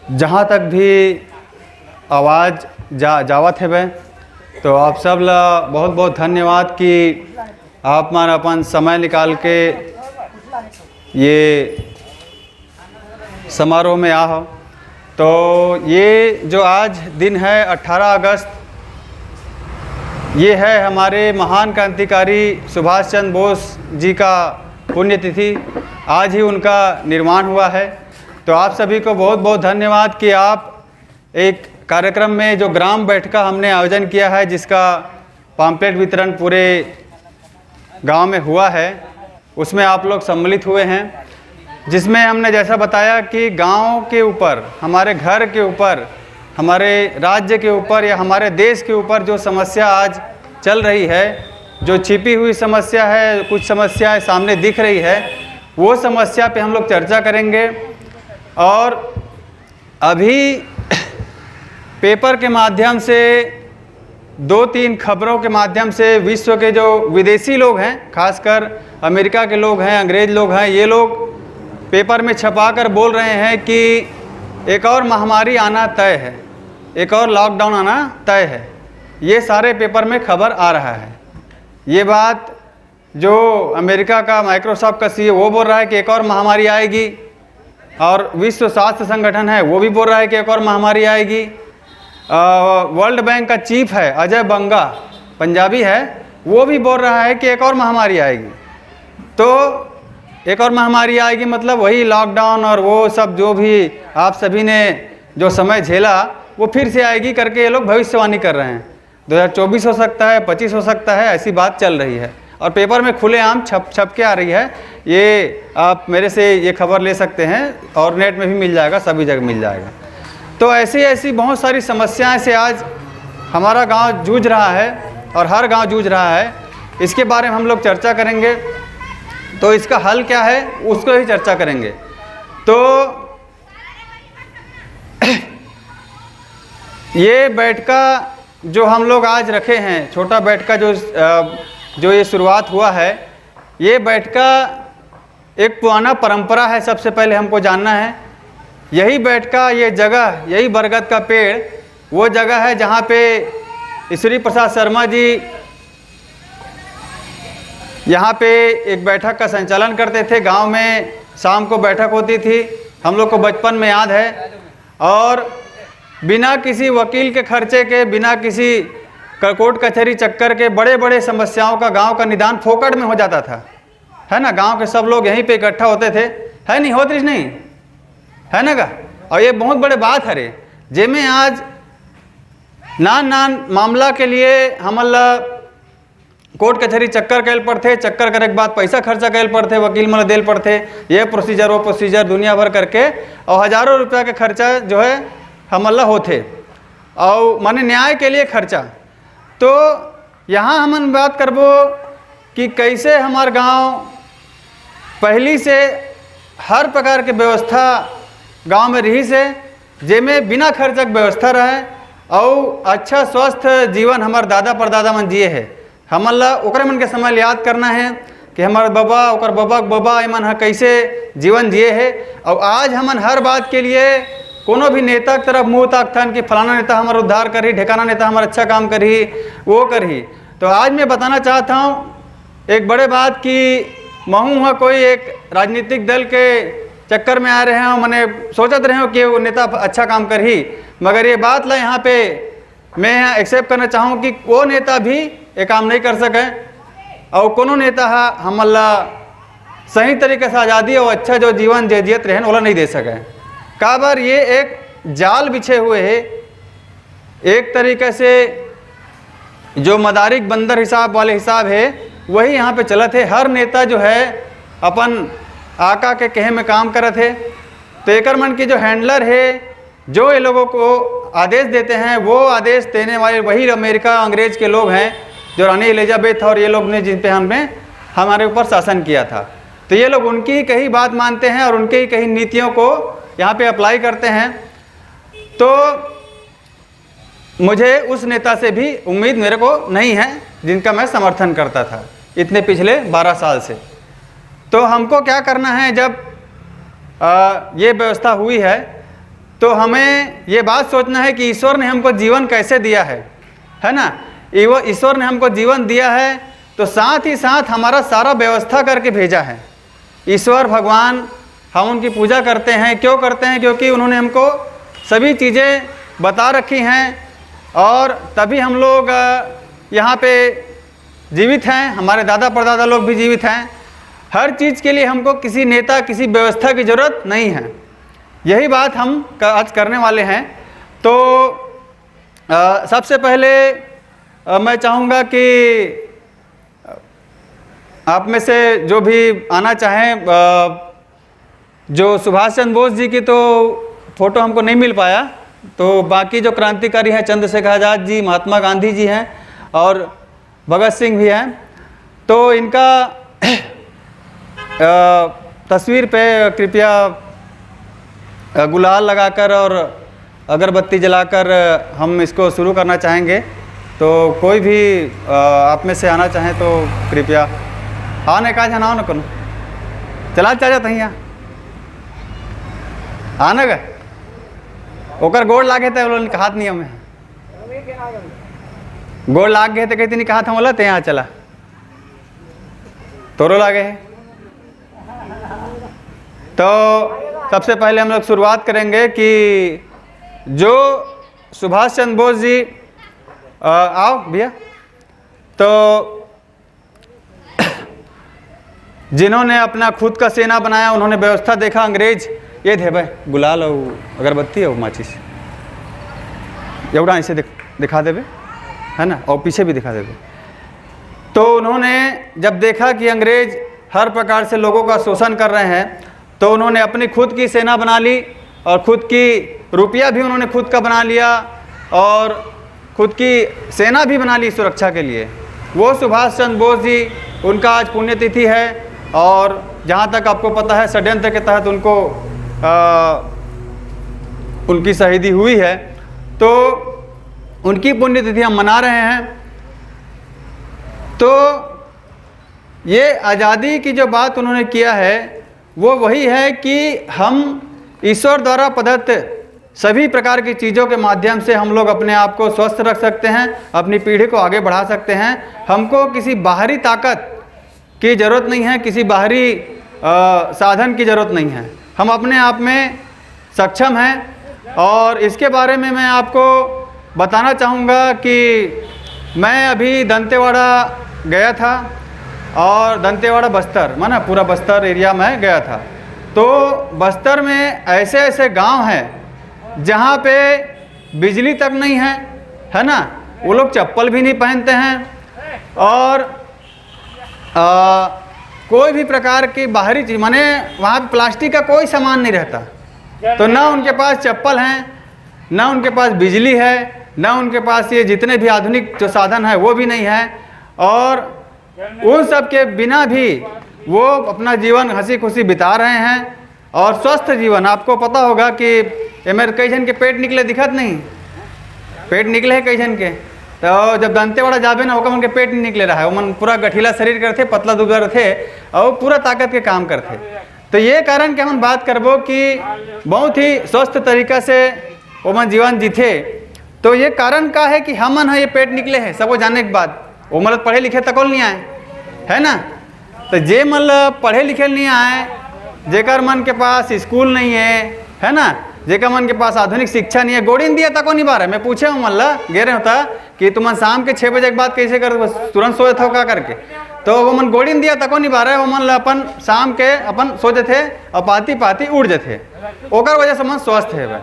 जहाँ तक भी आवाज़ जावत है तो आप सब ला बहुत बहुत धन्यवाद कि आप मान अपन समय निकाल के ये समारोह में आ हो। तो ये जो आज दिन है 18 अगस्त, ये है हमारे महान क्रांतिकारी सुभाष चंद्र बोस जी का पुण्यतिथि। आज ही उनका निर्माण हुआ है। तो आप सभी को बहुत बहुत धन्यवाद कि आप एक कार्यक्रम में जो ग्राम बैठका हमने आयोजन किया है, जिसका पम्पलेट वितरण पूरे गांव में हुआ है, उसमें आप लोग सम्मिलित हुए हैं। जिसमें हमने जैसा बताया कि गांव के ऊपर, हमारे घर के ऊपर, हमारे राज्य के ऊपर या हमारे देश के ऊपर जो समस्या आज चल रही है, जो छिपी हुई समस्या है, कुछ समस्याएं सामने दिख रही है, वो समस्या पे हम लोग चर्चा करेंगे। और अभी पेपर के माध्यम से, 2-3 खबरों के माध्यम से विश्व के जो विदेशी लोग हैं, खासकर अमेरिका के लोग हैं, अंग्रेज़ लोग हैं, ये लोग पेपर में छपाकर बोल रहे हैं कि एक और महामारी आना तय है, एक और लॉकडाउन आना तय है। ये सारे पेपर में खबर आ रहा है। ये बात जो अमेरिका का माइक्रोसॉफ्ट का CEO वो बोल रहा है कि एक और महामारी आएगी, और विश्व स्वास्थ्य संगठन है वो भी बोल रहा है कि एक और महामारी आएगी। वर्ल्ड बैंक का चीफ है अजय बंगा, पंजाबी है, वो भी बोल रहा है कि एक और महामारी आएगी। तो एक और महामारी आएगी मतलब वही लॉकडाउन और वो सब जो भी आप सभी ने जो समय झेला वो फिर से आएगी करके ये लोग भविष्यवाणी कर रहे हैं। 2024 हो सकता है, 25 हो सकता है, ऐसी बात चल रही है और पेपर में खुलेआम छप के आ रही है। ये आप मेरे से ये खबर ले सकते हैं और नेट में भी मिल जाएगा, सभी जगह मिल जाएगा। तो ऐसी बहुत सारी समस्याएं से आज हमारा गांव जूझ रहा है और हर गांव जूझ रहा है। इसके बारे में हम लोग चर्चा करेंगे। तो इसका हल क्या है उसको ही चर्चा करेंगे। तो ये बैठका जो हम लोग आज रखे हैं, छोटा बैठका जो ये शुरुआत हुआ है, ये बैठका एक पुराना परंपरा है। सबसे पहले हमको जानना है यही बैठका, ये जगह, यही बरगद का पेड़ वो जगह है जहाँ पे ईश्वरी प्रसाद शर्मा जी यहाँ पे एक बैठक का संचालन करते थे। गांव में शाम को बैठक होती थी, हम लोग को बचपन में याद है। और बिना किसी वकील के खर्चे के, बिना किसी कोर्ट कचहरी चक्कर के बड़े बड़े समस्याओं का गांव का निदान फोकट में हो जाता था, है ना। गांव के सब लोग यहीं पे इकट्ठा होते थे, है नहीं, होती नहीं, है ना का। और ये बहुत बड़े बात है रे, जेमें आज नान मामला के लिए हमला कोर्ट कचहरी चक्कर कैल पड़ते, चक्कर करे के बाद पैसा खर्चा कैल पड़ते, वकील मला देल पड़ते, ये प्रोसीजर वो प्रोसीजर दुनिया भर करके, और हज़ारों रुपया के खर्चा जो है हमला होते, और माने न्याय के लिए खर्चा। तो यहाँ हमन बात करबो कि कैसे हमार गांव पहली से हर प्रकार के व्यवस्था गांव में रही से, जेमें बिना खर्चक व्यवस्था रहे और अच्छा स्वस्थ जीवन हमार दादा परदादा मन जिए है। हमन ला ओकरे मन के समय याद करना है कि हमारे बाबा, ओकर बाबा के बाबा एमन कैसे जीवन जिए है। और आज हमन हर बात के लिए कोनो भी नेता की तरफ मुँह ताकथन कि फलाना नेता हमारा उद्धार करी, ढेकाना नेता हमारा अच्छा काम करी, वो करी। तो आज मैं बताना चाहता हूँ एक बड़े बात कि महू हुआ कोई एक राजनीतिक दल के चक्कर में आ रहे हो, मैंने सोचते रहे हो कि वो नेता अच्छा काम करी, मगर ये बात ला यहाँ पे मैं यहाँ एक्सेप्ट करना चाहूँ कि वो नेता भी ये काम नहीं कर सके और कोनो नेता हमला सही तरीके से आज़ादी और अच्छा जो जीवन जियत रहन वाला नहीं दे सके। काबर ये एक जाल बिछे हुए है, एक तरीके से जो मदारिक बंदर हिसाब वाले हिसाब है वही यहाँ पे चलत है। हर नेता जो है अपन आका के कहे में काम करत है। तो एकर मन की जो हैंडलर है, जो ये लोगों को आदेश देते हैं, वो आदेश देने वाले वही अमेरिका अंग्रेज़ के लोग हैं जो रानी एलिजाबेथ और ये लोग ने जिन पे हमारे ऊपर शासन किया था। तो ये लोग उनकी ही कही बात मानते हैं और उनके ही कही नीतियों को यहाँ पे अप्लाई करते हैं। तो मुझे उस नेता से भी उम्मीद मेरे को नहीं है जिनका मैं समर्थन करता था इतने पिछले 12 साल से। तो हमको क्या करना है, जब ये व्यवस्था हुई है तो हमें ये बात सोचना है कि ईश्वर ने हमको जीवन कैसे दिया है ना। ईश्वर ने हमको जीवन दिया है तो साथ ही साथ हमारा सारा व्यवस्था करके भेजा है। ईश्वर भगवान, हम उनकी पूजा करते हैं, क्यों करते हैं? क्योंकि उन्होंने हमको सभी चीज़ें बता रखी हैं और तभी हम लोग यहाँ पे जीवित हैं, हमारे दादा परदादा लोग भी जीवित हैं। हर चीज़ के लिए हमको किसी नेता, किसी व्यवस्था की ज़रूरत नहीं है। यही बात हम आज करने वाले हैं। तो सबसे पहले मैं चाहूँगा कि आप में से जो भी आना चाहें, जो सुभाष चंद्र बोस जी की तो फ़ोटो हमको नहीं मिल पाया, तो बाकी जो क्रांतिकारी हैं, चंद्रशेखर आज़ाद जी, महात्मा गांधी जी हैं और भगत सिंह भी हैं, तो इनका तस्वीर पे कृपया गुलाल लगाकर और अगरबत्ती जलाकर हम इसको शुरू करना चाहेंगे। तो कोई भी आप में से आना चाहें तो कृपया आने का जनाओ न करो चला जाता यहाँ आना गए ओकर गोड़ लागे थे बोलो कहा नहीं हमें गोड़ लाग गए थे कहती नहीं कहा था बोला तो यहाँ चला तोरो लागे है। तो सबसे पहले हम लोग शुरुआत करेंगे कि जो सुभाष चंद्र बोस जी आओ भैया, तो जिन्होंने अपना खुद का सेना बनाया, उन्होंने व्यवस्था देखा। अंग्रेज ये थे भाई गुलाल और अगरबत्ती और माचिस एवढा ऐसे दिखा देवे है ना, और पीछे भी दिखा देवे। तो उन्होंने जब देखा कि अंग्रेज हर प्रकार से लोगों का शोषण कर रहे हैं, तो उन्होंने अपनी खुद की सेना बना ली और खुद की रुपया भी उन्होंने खुद का बना लिया और खुद की सेना भी बना ली सुरक्षा के लिए। वो सुभाष चंद्र बोस जी, उनका आज पुण्यतिथि है और जहाँ तक आपको पता है षड्यंत्र के तहत उनको उनकी शहीदी हुई है, तो उनकी पुण्यतिथि हम मना रहे हैं। तो ये आज़ादी की जो बात उन्होंने किया है वो वही है कि हम ईश्वर द्वारा प्रदत्त सभी प्रकार की चीज़ों के माध्यम से हम लोग अपने आप को स्वस्थ रख सकते हैं, अपनी पीढ़ी को आगे बढ़ा सकते हैं। हमको किसी बाहरी ताकत की ज़रूरत नहीं है, किसी बाहरी साधन की ज़रूरत नहीं है। हम अपने आप में सक्षम हैं और इसके बारे में मैं आपको बताना चाहूँगा कि मैं अभी दंतेवाड़ा गया था और दंतेवाड़ा बस्तर माना पूरा बस्तर एरिया में गया था। तो बस्तर में ऐसे ऐसे गांव हैं जहां पे बिजली तक नहीं है ना, वो लोग चप्पल भी नहीं पहनते हैं और कोई भी प्रकार की बाहरी चीज़ माने वहाँ पे प्लास्टिक का कोई सामान नहीं रहता। तो ना उनके पास चप्पल हैं, ना उनके पास बिजली है, ना उनके पास ये जितने भी आधुनिक जो साधन है वो भी नहीं है और उन सब के बिना भी वो अपना जीवन हंसी खुशी बिता रहे हैं और स्वस्थ जीवन। आपको पता होगा कि मेरे कई जन के पेट निकले दिखत नहीं, पेट निकले है कई जन के। तो जब दंतेवाड़ा जाबे ना ओका मन के पेट नहीं निकले रहा है, वो मन पूरा गठीला शरीर करते, पतला दुबला रहते और पूरा ताकत के काम करते। तो ये कारण के हम बात करबो कि बहुत ही स्वस्थ तरीका से वो मन जीवन जीते। तो ये कारण का है कि हमन है ये पेट निकले है सबको जानने के बाद वो मतलब पढ़े लिखे तक नहीं आए है ना। तो जे मतलब पढ़े लिखे नहीं आए, जेकर मन के पास स्कूल नहीं है ना, जेकर मन के पास आधुनिक शिक्षा नहीं है, गोड़ीन दिया तक नहीं बारे। मैं पूछे हूँ मतलब गे रहे होता कि तुम शाम के 6 बजे के बाद कैसे कर तुरंत सोए थे का करके, तो वो मन गोड़ीन दिया तक नहीं बारे। वो मन अपन शाम के अपन सोचे थे और पाती पाती उड़ जाते, ओकर वजह से मन स्वस्थ है।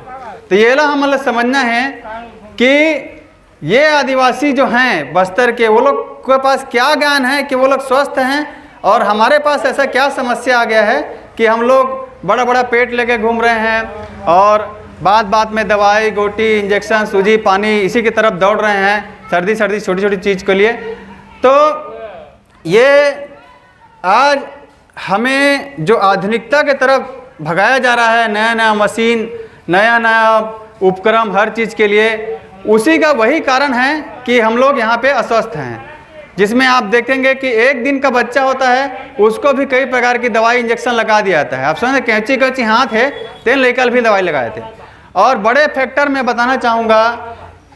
तो ये ला हम मतलब समझना है कि ये आदिवासी जो हैं बस्तर के, वो लोग के पास क्या ज्ञान है कि वो लोग स्वस्थ हैं और हमारे पास ऐसा क्या समस्या आ गया है कि हम लोग बड़ा बड़ा पेट लेके घूम रहे हैं और बात बात में दवाई गोटी इंजेक्शन सूजी पानी इसी की तरफ दौड़ रहे हैं, सर्दी सर्दी छोटी छोटी चीज़ के लिए। तो ये आज हमें जो आधुनिकता के तरफ भगाया जा रहा है, नया नया मशीन, नया नया उपक्रम हर चीज़ के लिए, उसी का वही कारण है कि हम लोग यहाँ पे अस्वस्थ हैं। जिसमें आप देखेंगे कि एक दिन का बच्चा होता है उसको भी कई प्रकार की दवाई इंजेक्शन लगा दिया जाता है। आप समझे कैंची कैंची हाथ है तेन लेकर भी दवाई लगाए थे और बड़े फैक्टर मैं बताना चाहूँगा।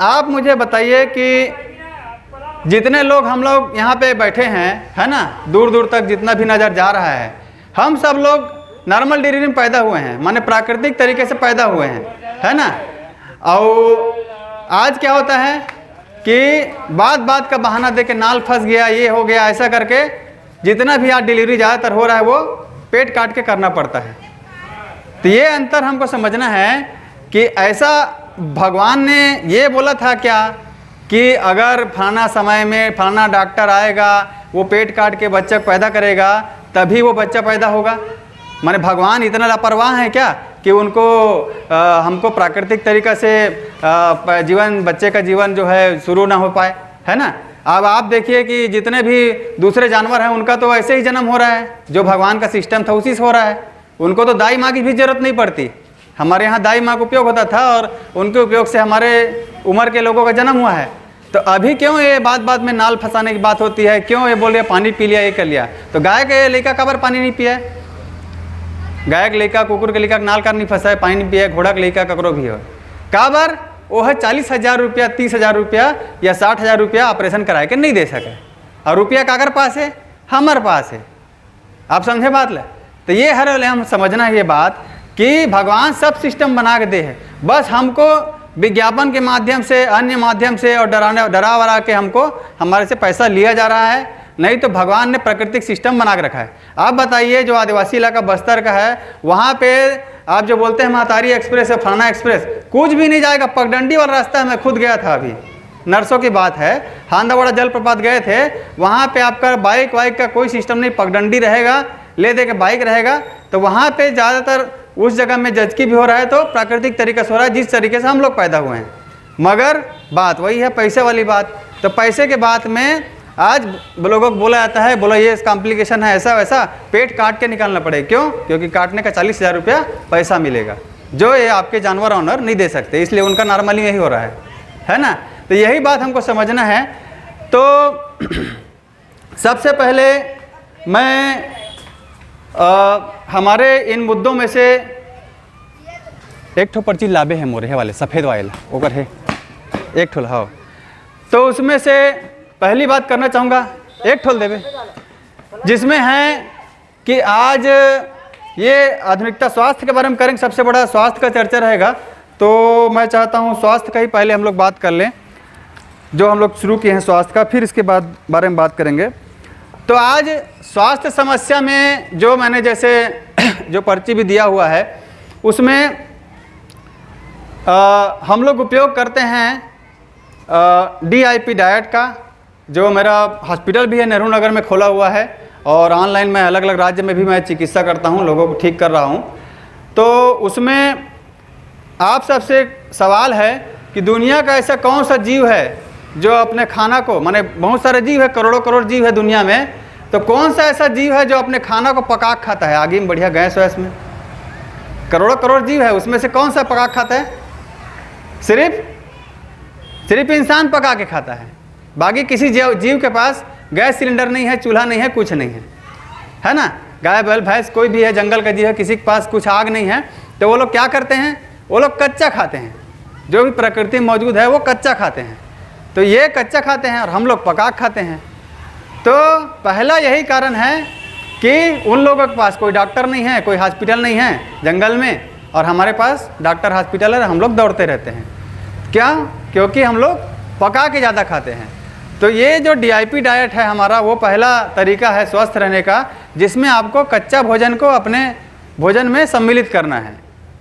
आप मुझे बताइए कि जितने लोग हम लोग यहाँ पे बैठे हैं, है ना, दूर दूर तक जितना भी नज़र जा रहा है, हम सब लोग नॉर्मल डिलीवरी में पैदा हुए हैं, माने प्राकृतिक तरीके से पैदा हुए हैं, है ना। और आज क्या होता है कि बात बात का बहाना दे के नाल फंस गया, ये हो गया, ऐसा करके जितना भी आज डिलीवरी ज़्यादातर हो रहा है वो पेट काट के करना पड़ता है। तो ये अंतर हमको समझना है कि ऐसा भगवान ने ये बोला था क्या कि अगर फलाना समय में फलाना डॉक्टर आएगा, वो पेट काट के बच्चा पैदा करेगा, तभी वो बच्चा पैदा होगा। माने भगवान इतना लापरवाह है क्या कि उनको हमको प्राकृतिक तरीक़ा से जीवन, बच्चे का जीवन जो है शुरू ना हो पाए, है ना। अब आप देखिए कि जितने भी दूसरे जानवर हैं उनका तो ऐसे ही जन्म हो रहा है, जो भगवान का सिस्टम था उसी से हो रहा है। उनको तो दाई माँ की भी ज़रूरत नहीं पड़ती। हमारे यहाँ दाई माँ का उपयोग होता था और उनके उपयोग से हमारे उम्र के लोगों का जन्म हुआ है। तो अभी क्यों ये बात बात में नाल फंसाने की बात होती है, क्यों ये बोल रहे पानी पी लिया, ये कर लिया। तो गाय के लेका कबर पानी नहीं पिया है, गाय के लेका, कुकुर के लेका नाल का नहीं फंसा है, पानी नहीं पिया, घोड़ा के लेका ककरो भी हो काबर वो है 40,000 रुपया, 30,000 रुपया या 60,000 रुपया ऑपरेशन कराए के नहीं दे सके, और रुपया काकर पास है, हमारे पास है। आप समझे बात ले। तो ये हर वाले हम समझना है ये बात कि भगवान सब सिस्टम बना के दे है, बस हमको विज्ञापन के माध्यम से, अन्य माध्यम से और डरा वरा के हमको हमारे से पैसा लिया जा रहा है। नहीं तो भगवान ने प्राकृतिक सिस्टम बना के रखा है। आप बताइए जो आदिवासी इलाका बस्तर का है, वहाँ पे आप जो बोलते हैं महतारी एक्सप्रेस है, फलाना एक्सप्रेस, कुछ भी नहीं जाएगा। पगडंडी वाला रास्ता मैं खुद गया था, अभी नरसों की बात है, हांदावाड़ा जलप्रपात गए थे, वहाँ पे आपका बाइक वाइक का कोई सिस्टम नहीं, पगडंडी रहेगा, ले दे के बाइक रहेगा। तो वहाँ पे ज़्यादातर उस जगह में जजकी भी हो रहा है तो प्राकृतिक तरीके से हो रहा है, जिस तरीके से हम लोग पैदा हुए हैं। मगर बात वही है, पैसे वाली बात। तो पैसे के बात में आज लोगों को बोला जाता है, बोला ये कॉम्प्लिकेशन है, ऐसा वैसा, पेट काट के निकालना पड़े। क्यों? क्योंकि काटने का 40,000 रुपया पैसा मिलेगा, जो ये आपके जानवर ऑनर नहीं दे सकते, इसलिए उनका नॉर्मली यही हो रहा है ना। तो यही बात हमको समझना है। तो सबसे पहले मैं हमारे इन मुद्दों में से एक ठो पर्ची लाभे है मोरे वाले सफ़ेद वाले ओकर है एक ठोल। हाँ, तो उसमें से पहली बात करना चाहूँगा, एक ठोल देवे, जिसमें है कि आज ये आधुनिकता स्वास्थ्य के बारे में करेंगे। सबसे बड़ा स्वास्थ्य का चर्चा रहेगा, तो मैं चाहता हूँ स्वास्थ्य का ही पहले हम लोग बात कर लें, जो हम लोग शुरू किए हैं स्वास्थ्य का, फिर इसके बाद बारे में बात करेंगे। तो आज स्वास्थ्य समस्या में जो मैंने जैसे जो पर्ची भी दिया हुआ है उसमें हम लोग उपयोग करते हैं DIP डाइट का, जो मेरा हॉस्पिटल भी है नेहरू नगर में खोला हुआ है, और ऑनलाइन मैं अलग अलग राज्य में भी मैं चिकित्सा करता हूँ, लोगों को ठीक कर रहा हूँ। तो उसमें आप सबसे सवाल है कि दुनिया का ऐसा कौन सा जीव है जो अपने खाना को, माने बहुत सारे जीव है, करोड़ों करोड़ जीव है दुनिया में, तो कौन सा ऐसा जीव है जो अपने खाना को पका खाता है, आगे में बढ़िया गैस वैस में, करोड़ों करोड़ जीव है, उसमें से कौन सा पका खाता है? सिर्फ इंसान पका के खाता है। बाकी किसी जीव के पास गैस सिलेंडर नहीं है, चूल्हा नहीं है, कुछ नहीं है ना। गाय बैल भैंस कोई भी है, जंगल का जीव है, किसी के पास कुछ आग नहीं है, तो वो लोग क्या करते हैं, वो लोग कच्चा खाते हैं। जो भी प्रकृति में मौजूद है वो कच्चा खाते हैं। तो ये कच्चा खाते हैं और हम लोग पका खाते हैं। तो पहला यही कारण है कि उन लोगों के पास कोई डॉक्टर नहीं है, कोई हॉस्पिटल नहीं है जंगल में, और हमारे पास डॉक्टर हॉस्पिटल है, हम लोग दौड़ते रहते हैं। क्या? क्योंकि हम लोग पका के ज़्यादा खाते हैं। तो ये जो DIP डाइट है हमारा, वो पहला तरीका है स्वस्थ रहने का, जिसमें आपको कच्चा भोजन को अपने भोजन में सम्मिलित करना है।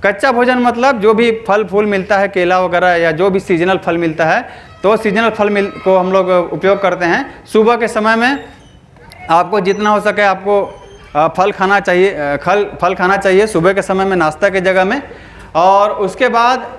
कच्चा भोजन मतलब जो भी फल फूल मिलता है, केला वगैरह, या जो भी सीजनल फल मिलता है, तो सीजनल फल को हम लोग उपयोग करते हैं। सुबह के समय में आपको जितना हो सके आपको फल खाना चाहिए, फल खाना चाहिए सुबह के समय में नाश्ता के जगह में। और उसके बाद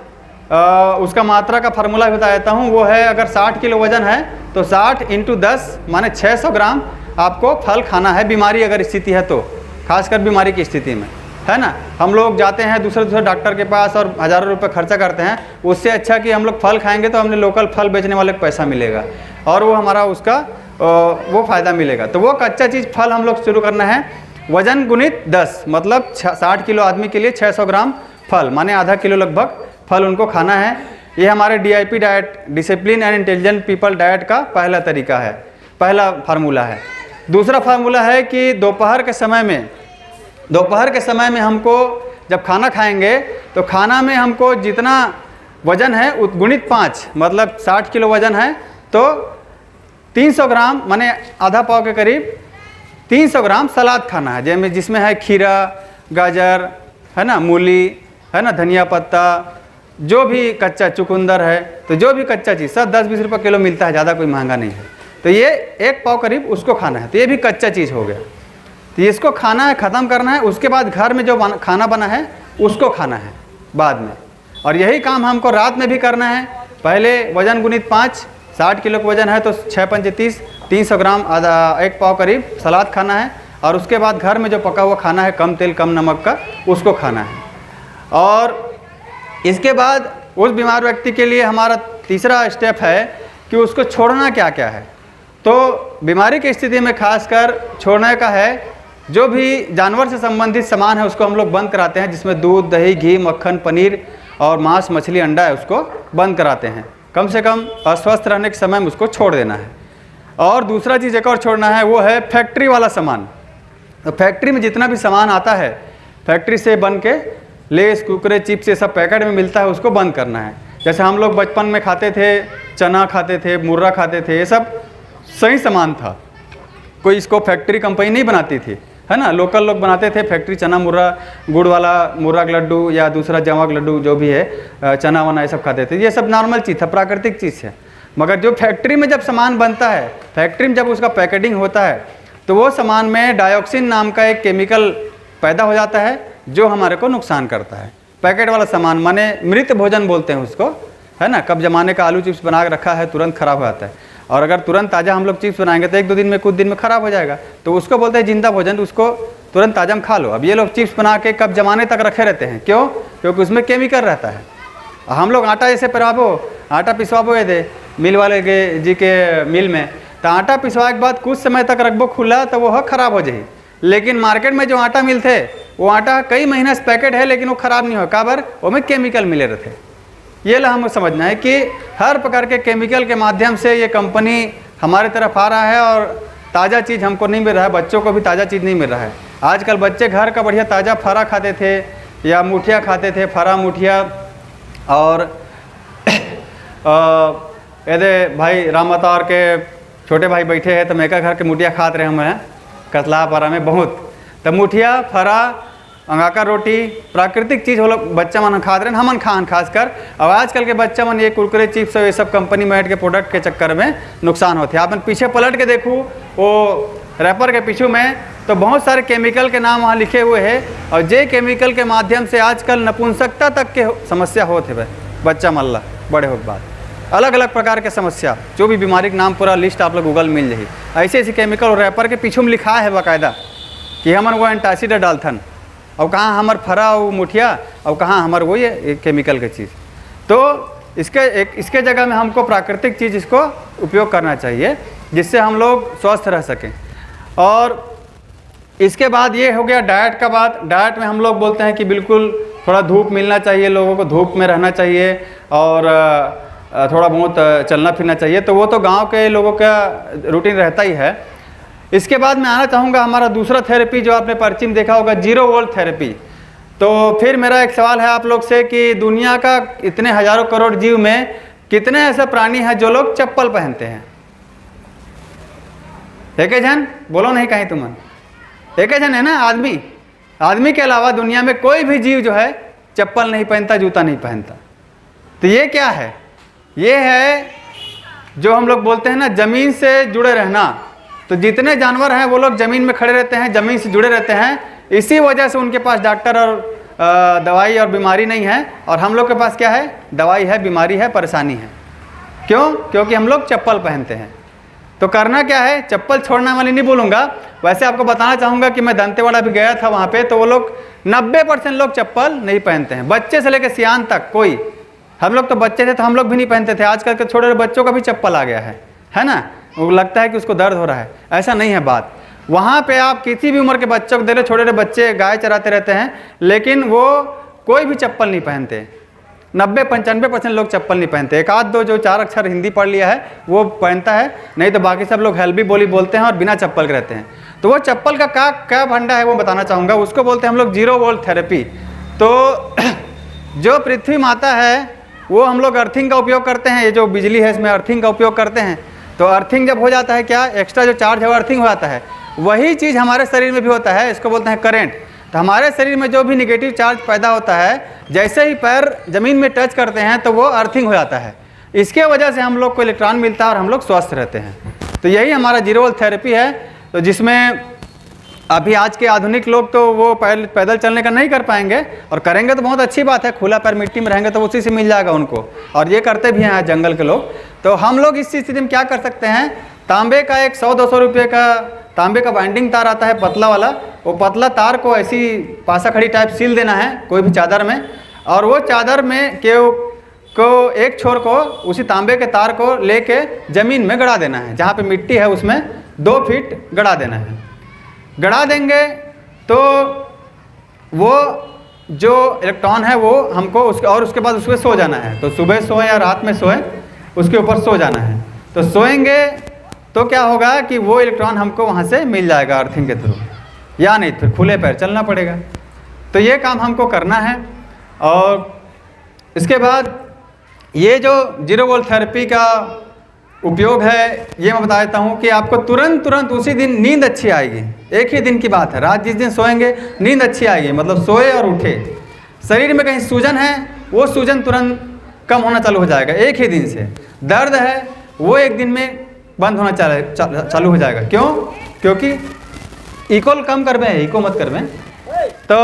उसका मात्रा का फार्मूला बता देता हूँ, वो है अगर 60 किलो वजन है तो 60 × 10 माने 600 ग्राम आपको फल खाना है। बीमारी अगर स्थिति है तो, खासकर बीमारी की स्थिति में, है ना। हम लोग जाते हैं दूसरे डॉक्टर के पास और हज़ारों रुपये खर्चा करते हैं, उससे अच्छा कि हम लोग फल खाएंगे तो हमने लोकल फल बेचने वाले को पैसा मिलेगा और वो हमारा उसका वो फ़ायदा मिलेगा। तो वो कच्चा चीज़ फल हम लोग शुरू करना है। वजन गुणित 10 मतलब 60 किलो आदमी के लिए 600 ग्राम फल, माने आधा किलो लगभग फल उनको खाना है। ये हमारे DIP diet, discipline and intelligent people diet का पहला तरीका है, पहला फार्मूला है। दूसरा फार्मूला है कि दोपहर के समय में हमको जब खाना खाएंगे तो खाना में हमको जितना वज़न है गुणित 5, मतलब 60 किलो वज़न है तो 300 ग्राम माने आधा पाव के करीब 300 ग्राम सलाद खाना है, जिसमें है खीरा, गाजर, है ना, मूली, है ना, धनिया पत्ता, जो भी कच्चा चुकंदर है, तो जो भी कच्चा चीज़ सब 10-20 रुपये किलो मिलता है, ज़्यादा कोई महंगा नहीं है। तो ये 1 पाव करीब उसको खाना है, तो ये भी कच्चा चीज़ हो गया। तो इसको खाना है, ख़त्म करना है। उसके बाद घर में जो खाना बना है उसको खाना है बाद में। और यही काम हमको रात में भी करना है। पहले वज़न गुणित 5, 60 किलो का वज़न है तो 6×5 = 30, 300 ग्राम आधा 1 पाव करीब सलाद खाना है। और उसके बाद घर में जो पका हुआ खाना है कम तेल कम नमक का, उसको खाना है। और इसके बाद उस बीमार व्यक्ति के लिए हमारा तीसरा स्टेप है कि उसको छोड़ना क्या क्या है। तो बीमारी की स्थिति में खासकर छोड़ने का है, जो भी जानवर से संबंधित सामान है उसको हम लोग बंद कराते हैं, जिसमें दूध, दही, घी, मक्खन, पनीर और मांस, मछली, अंडा है, उसको बंद कराते हैं। कम से कम अस्वस्थ रहने के समय में उसको छोड़ देना है। और दूसरा चीज़ एक और छोड़ना है, वो है फैक्ट्री वाला सामान। तो फैक्ट्री में जितना भी सामान आता है, फैक्ट्री से बन के लेस, कुरकुरे, चिप्स, ये सब पैकेट में मिलता है, उसको बंद करना है। जैसे हम लोग बचपन में खाते थे, चना खाते थे, मुर्रा खाते थे, ये सब सही सामान था, कोई इसको फैक्ट्री कंपनी नहीं बनाती थी, है ना। लोकल लोग बनाते थे फैक्ट्री चना मुर्रा, गुड़ वाला मुर्रा का लड्डू या दूसरा जवा का लड्डू, जो भी है, चना वना, ये सब खाते थे। ये सब नॉर्मल चीज़ था, प्राकृतिक चीज़ है। मगर जो फैक्ट्री में जब सामान बनता है, फैक्ट्री में जब उसका पैकेटिंग होता है, तो वो सामान में डाइऑक्सिन नाम का एक केमिकल पैदा हो जाता है, जो हमारे को नुकसान करता है। पैकेट वाला सामान माने मृत भोजन बोलते हैं उसको, है ना। कब जमाने का आलू चिप्स बना के रखा है, तुरंत ख़राब हो जाता है। और अगर तुरंत ताज़ा हम लोग चिप्स बनाएंगे तो 1-2 दिन में, कुछ दिन में ख़राब हो जाएगा, तो उसको बोलते हैं जिंदा भोजन, उसको तुरंत ताज़ा में खा लो। अब ये लोग चिप्स बना के कब जमाने तक रखे रहते हैं, क्यों? क्योंकि उसमें केमिकल रहता है। हम लोग आटा जैसे आटा पिसवाबो ये दे मिल वाले के जी के मिल में, तो आटा पिसवा के बाद कुछ समय तक रखबो खुला तो वो ख़राब हो जाए। लेकिन मार्केट में जो आटा मिलते, वो आटा कई महीना से पैकेट है, लेकिन वो ख़राब नहीं हो, काबर वो में केमिकल मिले रहते। ये ला हमें समझना है कि हर प्रकार के केमिकल के माध्यम से ये कंपनी हमारे तरफ आ रहा है, और ताज़ा चीज़ हमको नहीं मिल रहा है, बच्चों को भी ताज़ा चीज़ नहीं मिल रहा है। आजकल बच्चे घर का बढ़िया ताज़ा फरा खाते थे या मुठिया खाते थे, फरा मुठिया। और यदि भाई राम अवतार के छोटे भाई बैठे हैं तो मेका घर के मुठिया खाते रहे हमें कतला पारा में बहुत। तो मुठिया, फरा, अंगाका रोटी, प्राकृतिक चीज़ वो लोग बच्चा मन खाते रहे, हमन खान खासकर। अब आजकल के बच्चा मन ये कुरकुरे, चिप्स और ये सब कंपनी मेड के प्रोडक्ट के चक्कर में नुकसान होते हैं। आप पीछे पलट के देखूँ वो रैपर के पीछू में, तो बहुत सारे केमिकल के नाम वहाँ लिखे हुए हैं। और जे केमिकल के माध्यम से आजकल नपुंसकता तक के समस्या होते हैं बच्चा मल्ला बड़े हो के बाद, अलग अलग प्रकार के समस्या, जो भी बीमारी के नाम पूरा लिस्ट आप लोग गूगल मिल जाए। ऐसे ऐसे केमिकल रैपर के पीछू में लिखा है बाकायदा कि हमन वो एंटासिड डालथन, और कहाँ हमार फरा और मुठिया, और कहाँ हमार वो ये केमिकल की चीज़। तो इसके जगह में हमको प्राकृतिक चीज़ इसको उपयोग करना चाहिए, जिससे हम लोग स्वस्थ रह सकें। और इसके बाद ये हो गया डाइट का बात। डाइट में हम लोग बोलते हैं कि बिल्कुल थोड़ा धूप मिलना चाहिए, लोगों को धूप में रहना चाहिए, और थोड़ा बहुत चलना फिरना चाहिए। तो वो तो गांव के लोगों का रूटीन रहता ही है। इसके बाद मैं आना चाहूँगा हमारा दूसरा थेरेपी, जो आपने पर्ची में देखा होगा, 0 वोल्ट थेरेपी। तो फिर मेरा एक सवाल है आप लोग से कि दुनिया का इतने हज़ारों करोड़ जीव में कितने ऐसे प्राणी हैं जो लोग चप्पल पहनते हैं? एक जन बोलो नहीं कहीं तुमन, एक जन है ना। आदमी के अलावा दुनिया में कोई भी जीव जो है चप्पल नहीं पहनता, जूता नहीं पहनता। तो ये क्या है? ये है जो हम लोग बोलते हैं ना, ज़मीन से जुड़े रहना। तो जितने जानवर हैं वो लोग ज़मीन में खड़े रहते हैं, ज़मीन से जुड़े रहते हैं। इसी वजह से उनके पास डॉक्टर और दवाई और बीमारी नहीं है, और हम लोग के पास क्या है? दवाई है, बीमारी है, परेशानी है। क्यों? क्योंकि हम लोग चप्पल पहनते हैं। तो करना क्या है? चप्पल छोड़ने वाली नहीं बोलूँगा, वैसे आपको बताना चाहूँगा कि मैं दंतेवाड़ा भी गया था, वहाँ पे तो वो लोग 90% लोग चप्पल नहीं पहनते हैं, बच्चे से लेकर सियान तक। कोई, हम लोग तो बच्चे थे तो हम लोग भी नहीं पहनते थे, आजकल के छोटे बच्चों का भी चप्पल आ गया है ना। वो लगता है कि उसको दर्द हो रहा है, ऐसा नहीं है बात। वहाँ पे आप किसी भी उम्र के बच्चों को दे रहे, छोटे छोटे बच्चे गाय चराते रहते हैं, लेकिन वो कोई भी चप्पल नहीं पहनते। 90-95% लोग चप्पल नहीं पहनते। एक आध दो जो 4 अक्षर हिंदी पढ़ लिया है वो पहनता है, नहीं तो बाकी सब लोग हेल्दी बोली बोलते हैं और बिना चप्पल के रहते हैं। तो वो चप्पल का क्या फंडा है वो बताना चाहूँगा। उसको बोलते हैं हम लोग 0 वोल्ट थेरेपी। तो जो पृथ्वी माता है वो हम लोग अर्थिंग का उपयोग करते हैं, ये जो बिजली है इसमें अर्थिंग का उपयोग करते हैं। तो अर्थिंग जब हो जाता है, क्या एक्स्ट्रा जो चार्ज है वो अर्थिंग हो जाता है, वही चीज़ हमारे शरीर में भी होता है, इसको बोलते हैं करंट। तो हमारे शरीर में जो भी निगेटिव चार्ज पैदा होता है, जैसे ही पैर ज़मीन में टच करते हैं तो वो अर्थिंग हो जाता है। इसके वजह से हम लोग को इलेक्ट्रॉन मिलता है और हम लोग स्वस्थ रहते हैं। तो यही हमारा 0 वोल्ट थेरेपी है। तो जिसमें अभी आज के आधुनिक लोग तो वो पैदल चलने का नहीं कर पाएंगे, और करेंगे तो बहुत अच्छी बात है, खुला पैर मिट्टी में रहेंगे तो उसी से मिल जाएगा उनको, और ये करते भी हैं जंगल के लोग। तो हम लोग इस स्थिति में क्या कर सकते हैं, तांबे का एक 100-200 रुपये का तांबे का बाइंडिंग तार आता है पतला वाला, वो पतला तार को ऐसी पासा खड़ी टाइप सील देना है कोई भी चादर में, और वो चादर में को एक छोर को उसी तांबे के तार को लेके ज़मीन में गड़ा देना है, जहाँ पे मिट्टी है उसमें 2 फीट गड़ा देना है। गड़ा देंगे तो वो जो इलेक्ट्रॉन है वो हमको उसके बाद उसमें सो जाना है। तो सुबह सोएं या रात में सोएं, उसके ऊपर सो जाना है। तो सोएंगे तो क्या होगा कि वो इलेक्ट्रॉन हमको वहाँ से मिल जाएगा अर्थिंग के थ्रू, या नहीं फिर खुले पैर चलना पड़ेगा। तो ये काम हमको करना है। और इसके बाद ये जो 0 वोल्ट थेरेपी का उपयोग है ये मैं बता देता हूँ कि आपको तुरंत उसी दिन नींद अच्छी आएगी। एक ही दिन की बात है, रात जिस दिन सोएंगे नींद अच्छी आएगी, मतलब सोए और उठे, शरीर में कहीं सूजन है वो सूजन तुरंत कम होना चालू हो जाएगा एक ही दिन से। दर्द है वो एक दिन में बंद होना चालू हो जाएगा। क्यों? क्योंकि इक्वल कम कर में है, इको मत कर में, तो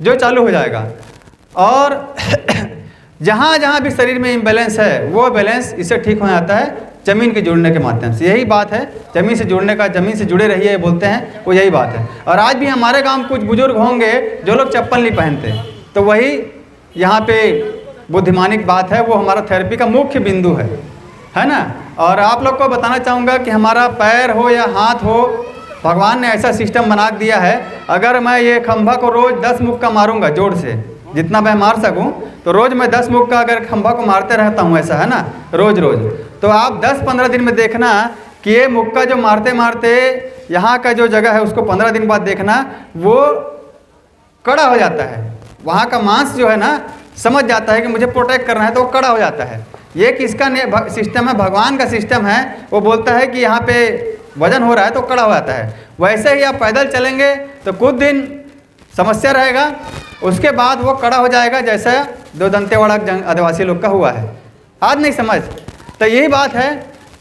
जो चालू हो जाएगा। और जहाँ भी शरीर में इम्बैलेंस है वो बैलेंस इससे ठीक हो जाता है ज़मीन के जुड़ने के माध्यम से। यही बात है ज़मीन से जुड़ने का, ज़मीन से जुड़े रहिए बोलते हैं, वो यही बात है। और आज भी हमारे गांव में कुछ बुजुर्ग होंगे जो लोग चप्पल नहीं पहनते, तो वही यहाँ पे बुद्धिमानिक बात है, वो हमारा थेरेपी का मुख्य बिंदु है ना। और आप लोग को बताना चाहूँगा कि हमारा पैर हो या हाथ हो, भगवान ने ऐसा सिस्टम बना दिया है, अगर मैं ये खंभा को रोज़ 10 मुक्का मारूंगा जोर से, जितना मैं मार सकूं, तो रोज़ मैं 10 मुक्का अगर खंभा को मारते रहता हूं, ऐसा है ना, रोज़, तो आप 10-15 दिन में देखना कि ये मुक्का जो मारते मारते यहाँ का जो जगह है उसको 15 दिन बाद देखना वो कड़ा हो जाता है। वहाँ का मांस जो है ना समझ जाता है कि मुझे प्रोटेक्ट करना है, तो वो कड़ा हो जाता है। ये किसका सिस्टम है? भगवान का सिस्टम है। वो बोलता है कि यहाँ पे वजन हो रहा है तो कड़ा हो जाता है। वैसे ही आप पैदल चलेंगे तो कुछ दिन समस्या रहेगा, उसके बाद वो कड़ा हो जाएगा, जैसा 2 दंतेवाड़ा आदिवासी लोग का हुआ है। आज नहीं समझ? तो यही बात है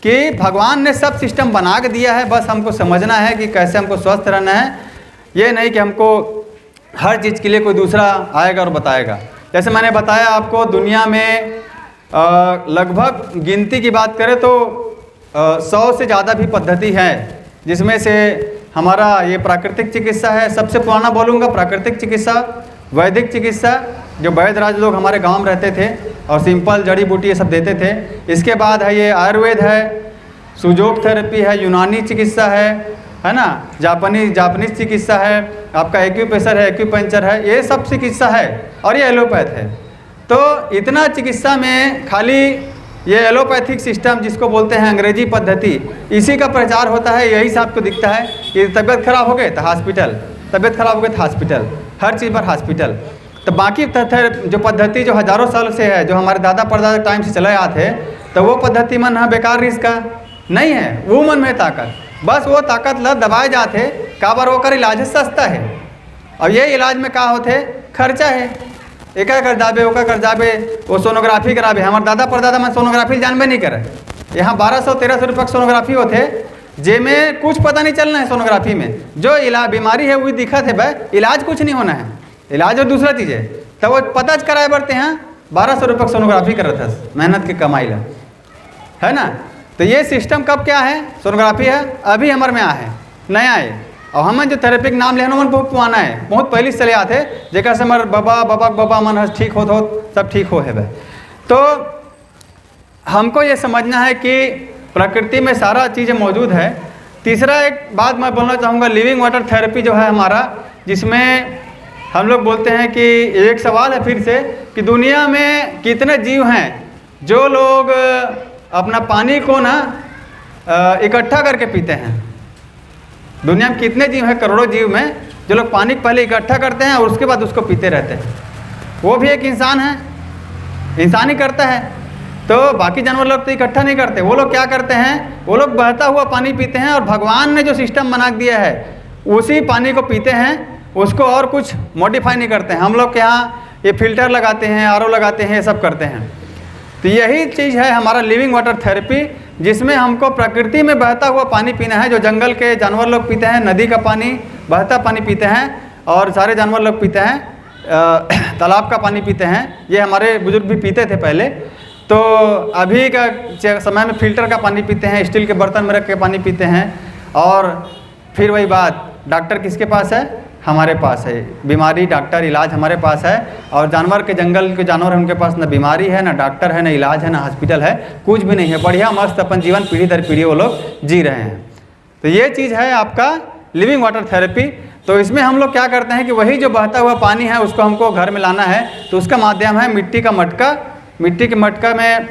कि भगवान ने सब सिस्टम बना के दिया है, बस हमको समझना है कि कैसे हमको स्वस्थ रहना है। ये नहीं कि हमको हर चीज़ के लिए कोई दूसरा आएगा और बताएगा। जैसे मैंने बताया आपको, दुनिया में लगभग गिनती की बात करें तो 100 से ज़्यादा भी पद्धति है, जिसमें से हमारा ये प्राकृतिक चिकित्सा है, सबसे पुराना बोलूँगा प्राकृतिक चिकित्सा, वैदिक चिकित्सा जो वैद्य राज लोग हमारे गांव में रहते थे और सिंपल जड़ी बूटी ये सब देते थे। इसके बाद है ये आयुर्वेद है, सुजोग थेरेपी है, यूनानी चिकित्सा है ना, जापानीज चिकित्सा है, आपका एक्यूप्रेशर है, एक्यूपंक्चर है, ये सब चिकित्सा है, और ये एलोपैथ है। तो इतना चिकित्सा में खाली ये एलोपैथिक सिस्टम जिसको बोलते हैं अंग्रेजी पद्धति, इसी का प्रचार होता है। यही से आपको दिखता है कि तबीयत खराब हो गई तो हॉस्पिटल, तबीयत खराब हो गई तो हॉस्पिटल, हर चीज़ पर हॉस्पिटल। तो बाकी जो पद्धति जो हज़ारों साल से है, जो हमारे दादा परदादा टाइम से चले आते हैं, तो वो पद्धति मन है बेकार, इसका नहीं है। वो मन में ताकत, बस वो ताकत ल दबाए जाते काबर, वो कर इलाज सस्ता है। और ये इलाज में का होते खर्चा है, एक कर जाबे ओका कर जाबे, वो सोनोग्राफी कराबे। हमारे दादा परदादा में सोनोग्राफी जानबे नहीं करे। यहाँ 1200-1300 रुपये सोनोग्राफी होते, जेमें कुछ पता नहीं चलना है सोनोग्राफी में। जो इलाज बीमारी है वही दिखत है भाई, इलाज कुछ नहीं होना है, इलाज और दूसरा चीज़ है। तो वो पता कराए बढ़ते हैं 1200 रुपये सोनोग्राफी कर रहा था, मेहनत की कमाई ला, है ना। तो ये सिस्टम कब क्या है? सोनोग्राफी है अभी हमारे में आया है, नया है। और हमें जो थेरेपी के नाम लेना मन बहुत पुराना है, बहुत पहले से चले आते, जेकर से हमारे बाबा मन ठीक हो सब ठीक हो है भाई। तो हमको ये समझना है कि प्रकृति में सारा चीज़ें मौजूद है। तीसरा एक बात मैं बोलना चाहूँगा, लिविंग वाटर थेरेपी जो है हमारा, जिसमें हम लोग बोलते हैं कि एक सवाल है फिर से कि दुनिया में कितने जीव हैं जो लोग अपना पानी को ना इकट्ठा करके पीते हैं। दुनिया में कितने जीव हैं, करोड़ों जीव में, जो लोग पानी को पहले इकट्ठा करते हैं और उसके बाद उसको पीते रहते हैं। वो भी एक इंसान है, इंसान ही करता है। तो बाकी जानवर लोग तो इकट्ठा नहीं करते। वो लोग क्या करते हैं, वो लोग बहता हुआ पानी पीते हैं और भगवान ने जो सिस्टम बना दिया है उसी पानी को पीते हैं, उसको और कुछ मॉडिफाई नहीं करते हैं। हम लोग के यहाँ ये फिल्टर लगाते हैं, आरओ लगाते हैं, ये सब करते हैं। तो यही चीज़ है हमारा लिविंग वाटर थेरेपी, जिसमें हमको प्रकृति में बहता हुआ पानी पीना है। जो जंगल के जानवर लोग पीते हैं, नदी का पानी, बहता पानी पीते हैं, और सारे जानवर लोग पीते हैं तालाब का पानी पीते हैं। ये हमारे बुजुर्ग भी पीते थे पहले। तो अभी का समय में फ़िल्टर का पानी पीते हैं, स्टील के बर्तन में रख के पानी पीते हैं। और फिर वही बात, डॉक्टर किसके पास है, हमारे पास है। बीमारी, डॉक्टर, इलाज हमारे पास है। और जानवर के, जंगल के जानवर हैं, उनके पास ना बीमारी है, ना डॉक्टर है, ना इलाज है, ना हॉस्पिटल है, कुछ भी नहीं है। बढ़िया मस्त अपन जीवन पीढ़ी दर पीढ़ी वो लोग जी रहे हैं। तो ये चीज़ है आपका लिविंग वाटर थेरेपी। तो इसमें हम लोग क्या करते हैं कि वही जो बहता हुआ पानी है उसको हमको घर में लाना है। तो उसका माध्यम है मिट्टी का मटका। मिट्टी के मटका में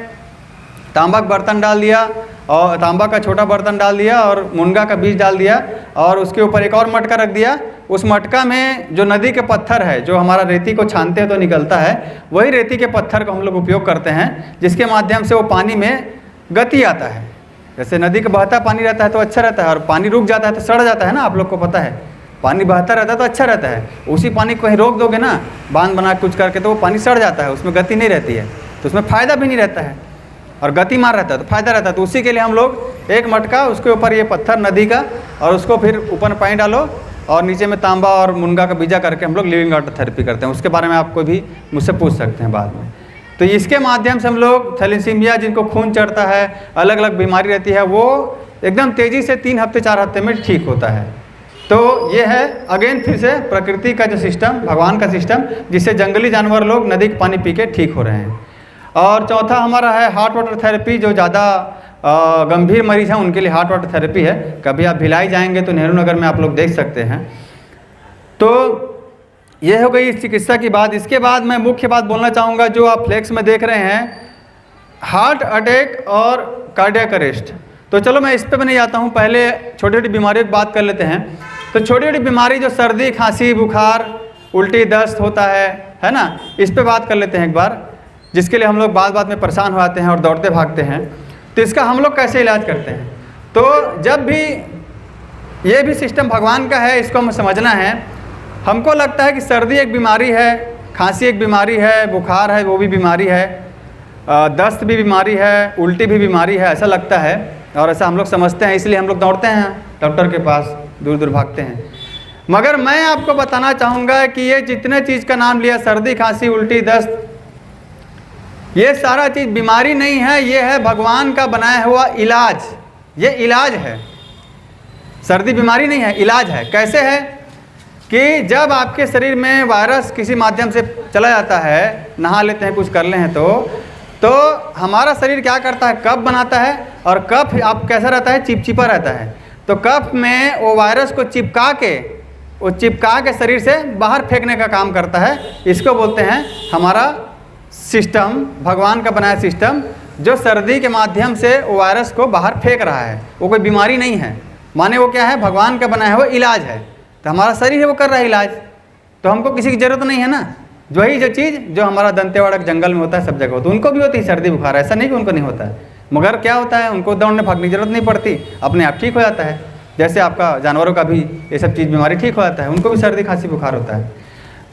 तांबा का बर्तन डाल दिया, और तांबा का छोटा बर्तन डाल दिया, और मुनगा का बीज डाल दिया, और उसके ऊपर एक और मटका रख दिया। उस मटका में जो नदी के पत्थर है, जो हमारा रेती को छानते हैं तो निकलता है, वही रेती के पत्थर को हम लोग उपयोग करते हैं, जिसके माध्यम से वो पानी में गति आता है। जैसे नदी का बहता पानी रहता है तो अच्छा रहता है, और पानी रुक जाता है तो सड़ जाता है ना, आप लोग को पता है। पानी बहता रहता है तो अच्छा रहता है, उसी पानी को कहीं रोक दोगे ना, बांध बना कुछ करके, तो वो पानी सड़ जाता है, उसमें गति नहीं रहती है, तो उसमें फ़ायदा भी नहीं रहता है। और गति मार रहता है तो फायदा रहता है। तो उसी के लिए हम लोग एक मटका, उसके ऊपर ये पत्थर नदी का, और उसको फिर ऊपर पानी डालो, और नीचे में तांबा और मुनगा का बीजा करके हम लोग लिविंग वाटर थेरेपी करते हैं। उसके बारे में आप कोई भी मुझसे पूछ सकते हैं बाद में। तो इसके माध्यम से हम लोग थैलेसीमिया, जिनको खून चढ़ता है, अलग अलग बीमारी रहती है, वो एकदम तेज़ी से 3 हफ्ते 4 हफ्ते में ठीक होता है। तो ये है अगेन फिर से प्रकृति का जो सिस्टम, भगवान का सिस्टम, जिससे जंगली जानवर लोग नदी का पानी पी के ठीक हो रहे हैं। और चौथा हमारा है हॉट वाटर थेरेपी। जो ज़्यादा गंभीर मरीज हैं उनके लिए हॉट वाटर थेरेपी है। कभी आप भिलाई जाएंगे तो नेहरू नगर में आप लोग देख सकते हैं। तो ये हो गई इस चिकित्सा की बात। इसके बाद मैं मुख्य बात बोलना चाहूँगा, जो आप फ्लेक्स में देख रहे हैं, हार्ट अटैक और कार्डियक अरेस्ट। तो चलो मैं इस पर भी नहीं आता हूँ, पहले छोटी छोटी बीमारियों की बात कर लेते हैं। तो छोटी छोटी बीमारी जो सर्दी, खांसी, बुखार, उल्टी, दस्त होता है ना, इस पर बात कर लेते हैं एक बार, जिसके लिए हम लोग बात में परेशान हो जाते हैं और दौड़ते भागते हैं। तो इसका हम लोग कैसे इलाज करते हैं? तो जब भी ये भी सिस्टम भगवान का है, इसको हमें समझना है। हमको लगता है कि सर्दी एक बीमारी है, खांसी एक बीमारी है, बुखार है वो भी बीमारी है, दस्त भी बीमारी है, उल्टी भी बीमारी है, ऐसा लगता है और ऐसा हम लोग समझते हैं, इसलिए हम लोग दौड़ते हैं डॉक्टर के पास, दूर दूर भागते हैं। मगर मैं आपको बताना चाहूँगा कि ये जितने चीज़ का नाम लिया, सर्दी, खांसी, उल्टी, दस्त, ये सारा चीज़ बीमारी नहीं है, ये है भगवान का बनाया हुआ इलाज। ये इलाज है। सर्दी बीमारी नहीं है, इलाज है। कैसे है कि जब आपके शरीर में वायरस किसी माध्यम से चला जाता है, नहा लेते हैं, कुछ कर ले हैं, तो हमारा शरीर क्या करता है, कफ बनाता है, और कफ आप कैसा रहता है, चिपचिपा रहता है। तो कफ में वो वायरस को चिपका के शरीर से बाहर फेंकने का काम करता है। इसको बोलते हैं हमारा सिस्टम, भगवान का बनाया सिस्टम, जो सर्दी के माध्यम से वो वायरस को बाहर फेंक रहा है। वो कोई बीमारी नहीं है, माने वो क्या है, भगवान का बनाया हुआ इलाज है। तो हमारा शरीर है वो कर रहा है इलाज, तो हमको किसी की ज़रूरत नहीं है ना। जो चीज़ जो हमारा दंतेवाड़ा के जंगल में होता है, सब जगह होता है, उनको भी होती है सर्दी बुखार, ऐसा नहीं कि उनको नहीं होता है। मगर क्या होता है, उनको दौड़ने भागने की जरूरत नहीं पड़ती, अपने आप ठीक हो जाता है। जैसे आपका जानवरों का भी ये सब चीज़ बीमारी ठीक हो जाता है, उनको भी सर्दी खांसी बुखार होता है।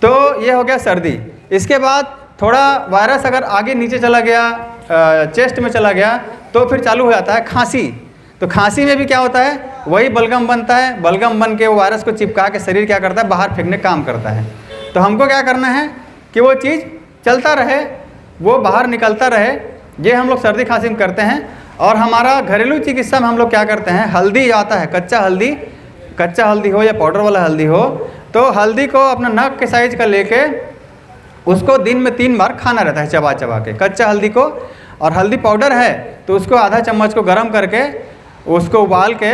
तो ये हो गया सर्दी। इसके बाद थोड़ा वायरस अगर आगे नीचे चला गया, चेस्ट में चला गया, तो फिर चालू हो जाता है खांसी। तो खांसी में भी क्या होता है, वही बलगम बनता है, बलगम बन के वो वायरस को चिपका के शरीर क्या करता है, बाहर फेंकने का काम करता है। तो हमको क्या करना है कि वो चीज़ चलता रहे, वो बाहर निकलता रहे। ये हम लोग सर्दी खांसी में करते हैं। और हमारा घरेलू चिकित्सा में हम लोग क्या करते हैं, हल्दी आता है, कच्चा हल्दी हो या पाउडर वाला हल्दी हो, तो हल्दी को अपना नख के साइज का लेके उसको दिन में 3 बार खाना रहता है, चबा चबा के, कच्चा हल्दी को। और हल्दी पाउडर है तो उसको आधा चम्मच को गर्म करके उसको उबाल के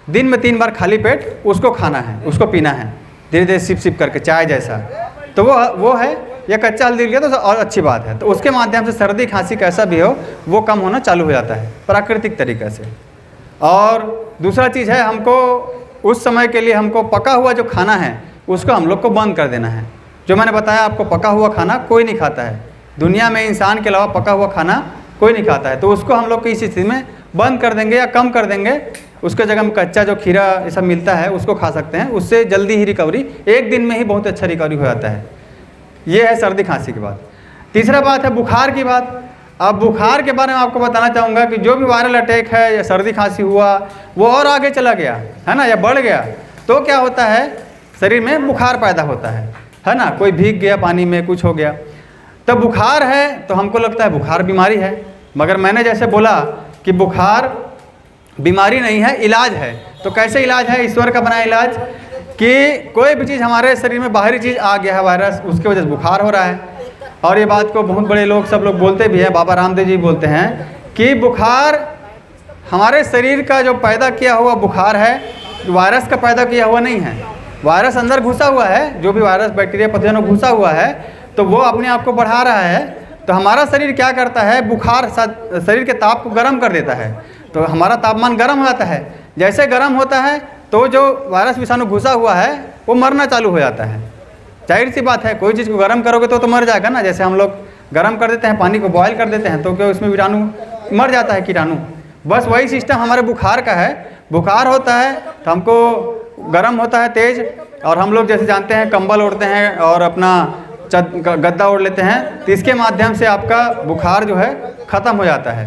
दिन में 3 बार खाली पेट उसको खाना है, उसको पीना है। धीरे धीरे सिप सिप करके चाय जैसा, तो वो है। या कच्चा हल्दी लिया तो और अच्छी बात है। तो उसके माध्यम से सर्दी खांसी कैसा भी हो वो कम होना चालू हो जाता है प्राकृतिक तरीक़े से। और दूसरा चीज़ है, हमको उस समय के लिए हमको पका हुआ जो खाना है उसको हम लोग को बंद कर देना है। जो मैंने बताया आपको, पका हुआ खाना कोई नहीं खाता है दुनिया में, इंसान के अलावा पका हुआ खाना कोई नहीं खाता है। तो उसको हम लोग किसी स्थिति में बंद कर देंगे या कम कर देंगे। उसके जगह में कच्चा जो खीरा ये सब मिलता है उसको खा सकते हैं, उससे जल्दी ही रिकवरी, एक दिन में ही बहुत अच्छा रिकवरी हो जाता है। ये है सर्दी खांसी की बात। तीसरा बात है बुखार की बात। अब बुखार के बारे में आपको बताना चाहूँगा कि जो भी वायरल अटैक है या सर्दी खांसी हुआ वो और आगे चला गया है ना, या बढ़ गया, तो क्या होता है शरीर में बुखार पैदा होता है ना। कोई भीग गया पानी में, कुछ हो गया, तब बुखार है तो हमको लगता है बुखार बीमारी है। मगर मैंने जैसे बोला कि बुखार बीमारी नहीं है, इलाज है। तो कैसे इलाज है? ईश्वर का बनाया इलाज कि कोई भी चीज़ हमारे शरीर में बाहरी चीज़ आ गया है, वायरस, उसकी वजह से बुखार हो रहा है। और ये बात को बहुत बड़े लोग सब लोग बोलते भी हैं, बाबा रामदेव जी बोलते हैं कि बुखार हमारे शरीर का जो पैदा किया हुआ बुखार है, वायरस का पैदा किया हुआ नहीं है। वायरस अंदर घुसा हुआ है, जो भी वायरस बैक्टीरिया पैथोजन घुसा हुआ है तो वो अपने आप को बढ़ा रहा है। तो हमारा शरीर क्या करता है, बुखार शरीर के ताप को गर्म कर देता है, तो हमारा तापमान गर्म हो जाता है। जैसे गर्म होता है तो जो वायरस विषाणु घुसा हुआ है वो मरना चालू हो जाता है। जाहिर सी बात है, कोई चीज़ को गर्म करोगे तो मर जाएगा ना। जैसे हम लोग गर्म कर देते हैं, पानी को बॉयल कर देते हैं, तो क्या उसमें कीटाणु मर जाता है, कीटाणु। बस वही सिस्टम हमारे बुखार का है। बुखार होता है तो हमको गर्म होता है तेज़, और हम लोग जैसे जानते हैं कंबल ओढ़ते हैं और अपना गद्दा ओढ़ लेते हैं, तो इसके माध्यम से आपका बुखार जो है ख़त्म हो जाता है।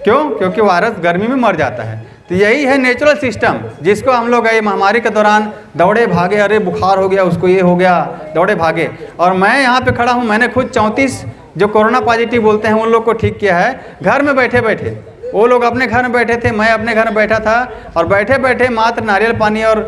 क्यों? क्योंकि वायरस गर्मी में मर जाता है। तो यही है नेचुरल सिस्टम, जिसको हम लोग ये महामारी के दौरान दौड़े भागे, अरे बुखार हो गया, उसको ये हो गया, दौड़े भागे। और मैं यहाँ पे खड़ा हूँ, मैंने खुद 34 जो कोरोना पॉजिटिव बोलते हैं उन लोग को ठीक किया है घर में बैठे बैठे। वो लोग अपने घर में बैठे थे, मैं अपने घर में बैठा था, और बैठे बैठे मात्र नारियल पानी और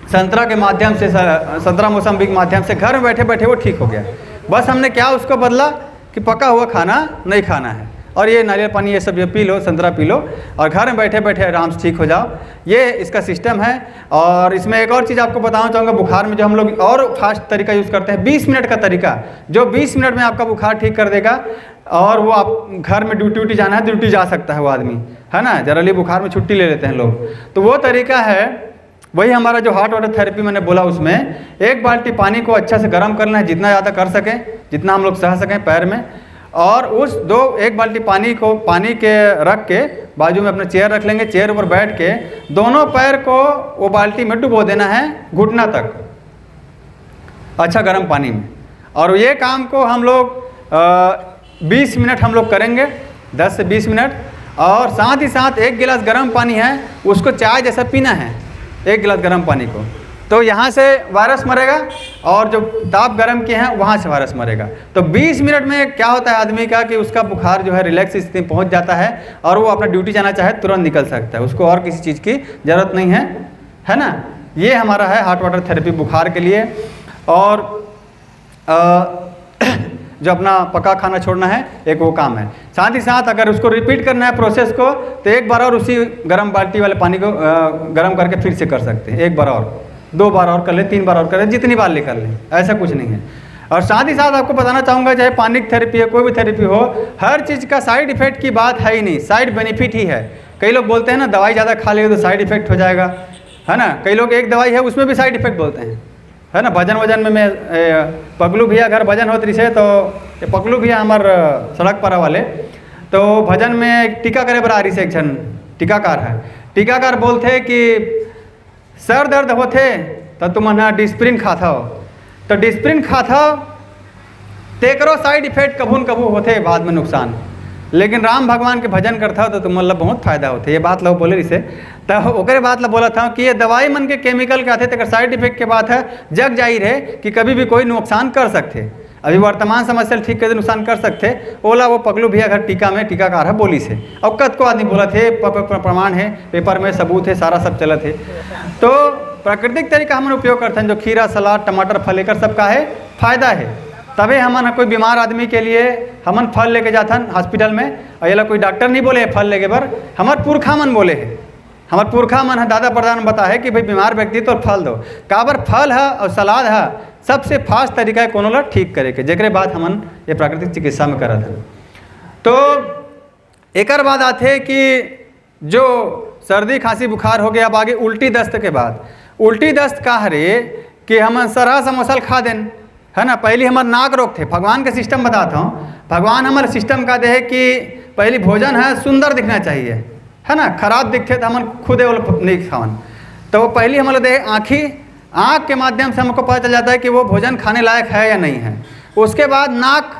संतरा के माध्यम से, संतरा मौसम्बी के माध्यम से घर में बैठे बैठे वो ठीक हो गया। बस हमने क्या उसको बदला कि पका हुआ खाना नहीं खाना है, और ये नारियल पानी ये सब ये पी लो, संतरा पी लो, और घर में बैठे बैठे आराम से ठीक हो जाओ। ये इसका सिस्टम है। और इसमें एक और चीज़ आपको बताना चाहूँगा, बुखार में जो हम लोग और फास्ट तरीका यूज़ करते हैं, 20 मिनट का तरीका, जो 20 मिनट में आपका बुखार ठीक कर देगा। और वो आप घर में ड्यूटी जाना है, ड्यूटी जा सकता है वो आदमी, है ना। जनरली बुखार में छुट्टी ले लेते हैं लोग, तो वो तरीका है। वही हमारा जो हॉट वाटर थेरेपी मैंने बोला, उसमें 1 बाल्टी पानी को अच्छा से गर्म करना है, जितना ज़्यादा कर सकें, जितना हम लोग सह सकें पैर में। और उस 1 बाल्टी पानी को पानी के रख के बाजू में अपना चेयर रख लेंगे, चेयर ऊपर बैठ के दोनों पैर को वो बाल्टी में डुबो देना है घुटना तक, अच्छा गर्म पानी में। और ये काम को हम लोग 20 मिनट हम लोग करेंगे, 10 से 20 मिनट। और साथ ही साथ 1 गिलास गर्म पानी है, उसको चाय जैसा पीना है, 1 गिलास गर्म पानी को। तो यहाँ से वायरस मरेगा, और जो ताप गर्म किए हैं वहाँ से वायरस मरेगा। तो 20 मिनट में क्या होता है आदमी का कि उसका बुखार जो है रिलैक्स स्थिति में पहुँच जाता है, और वो अपना ड्यूटी जाना चाहे तुरंत निकल सकता है, उसको और किसी चीज़ की ज़रूरत नहीं है ना। ये हमारा है हॉट वाटर थेरेपी बुखार के लिए। और जो अपना पका खाना छोड़ना है, एक वो काम है। साथ ही साथ अगर उसको रिपीट करना है प्रोसेस को, तो 1 बार और उसी गर्म बाल्टी वाले पानी को गर्म करके फिर से कर सकते हैं। 1 बार और, 2 बार और कर लें, 3 बार और कर लें, जितनी बार ले कर लें, ऐसा कुछ नहीं है। और साथ ही साथ आपको बताना चाहूँगा, चाहे पानिक थेरेपी है, कोई भी थेरेपी हो, हर चीज़ का साइड इफेक्ट की बात है ही नहीं, साइड बेनिफिट ही है। कई लोग बोलते हैं ना दवाई ज़्यादा खा लेंगे तो साइड इफेक्ट हो जाएगा, है ना। कई लोग एक दवाई है उसमें भी साइड इफेक्ट बोलते हैं, है ना। भजन वजन में मैं पगलू भैया घर भजन होती से, तो ये पगलू भैया हमार सड़क पर वाले, तो भजन में टीका करे बरा रही से एक जन टीकाकार है। टीकाकार बोलते कि सर दर्द होते तो तुम ना डिस्प्रिन खाता हो, तो डिस्प्रिन खाता तेकरो साइड इफेक्ट कभू न कभू होते बाद में नुकसान, लेकिन राम भगवान के भजन करता हो तो तुम मतलब बहुत फायदा होते। ये बात लोग बोले इसे, तो ओकरे बात ला बोला था कि ये दवाई मन के केमिकल के आते थे, साइड इफेक्ट के बात है, जग जाहिर है कि कभी भी कोई नुकसान कर सकते। अभी वर्तमान समस्या ठीक कर नुकसान कर सकते। ओला वो पगलू भैया घर टीका में टीकाकार है बोली से, और कद को आदमी बोला थे, प्रमाण है, पेपर में सबूत है, सारा सब चला थे। तो प्राकृतिक तरीका हमन उपयोग करते हैं, जो खीरा, सलाद, टमाटर, फल लेकर सबका है फायदा है। तभी हमन कोई बीमार आदमी के लिए हमन फल लेके जाथन हॉस्पिटल में, और ये कोई डॉक्टर नहीं बोले फल लेके बर, हमार पुरखा मन बोले है, हमारे पुरखा मन है, दादा प्रधान बता है कि भाई बीमार व्यक्ति तो फल दो, काबर फल है और सलाद है सबसे फास्ट तरीका है कोनो ला ठीक करे के, जेकरे बाद हमन ये प्राकृतिक चिकित्सा में करत हैं। तो एक बाद आते कि जो सर्दी खांसी बुखार हो गया, अब आगे उल्टी दस्त के बाद। उल्टी दस्त का हरे कि हम सरहा समोसा खा देन, है ना। पहले हमारे नाक रोग थे, भगवान का सिस्टम बताता हूँ। भगवान हमारे सिस्टम का दे है कि पहली भोजन है सुंदर दिखना चाहिए, है ना। खराब दिखते तो हम खुदे वो नहीं खावन, तो वो पहली हमारे दे आँख के माध्यम से हमको पता चल जाता है कि वो भोजन खाने लायक है या नहीं है। उसके बाद नाक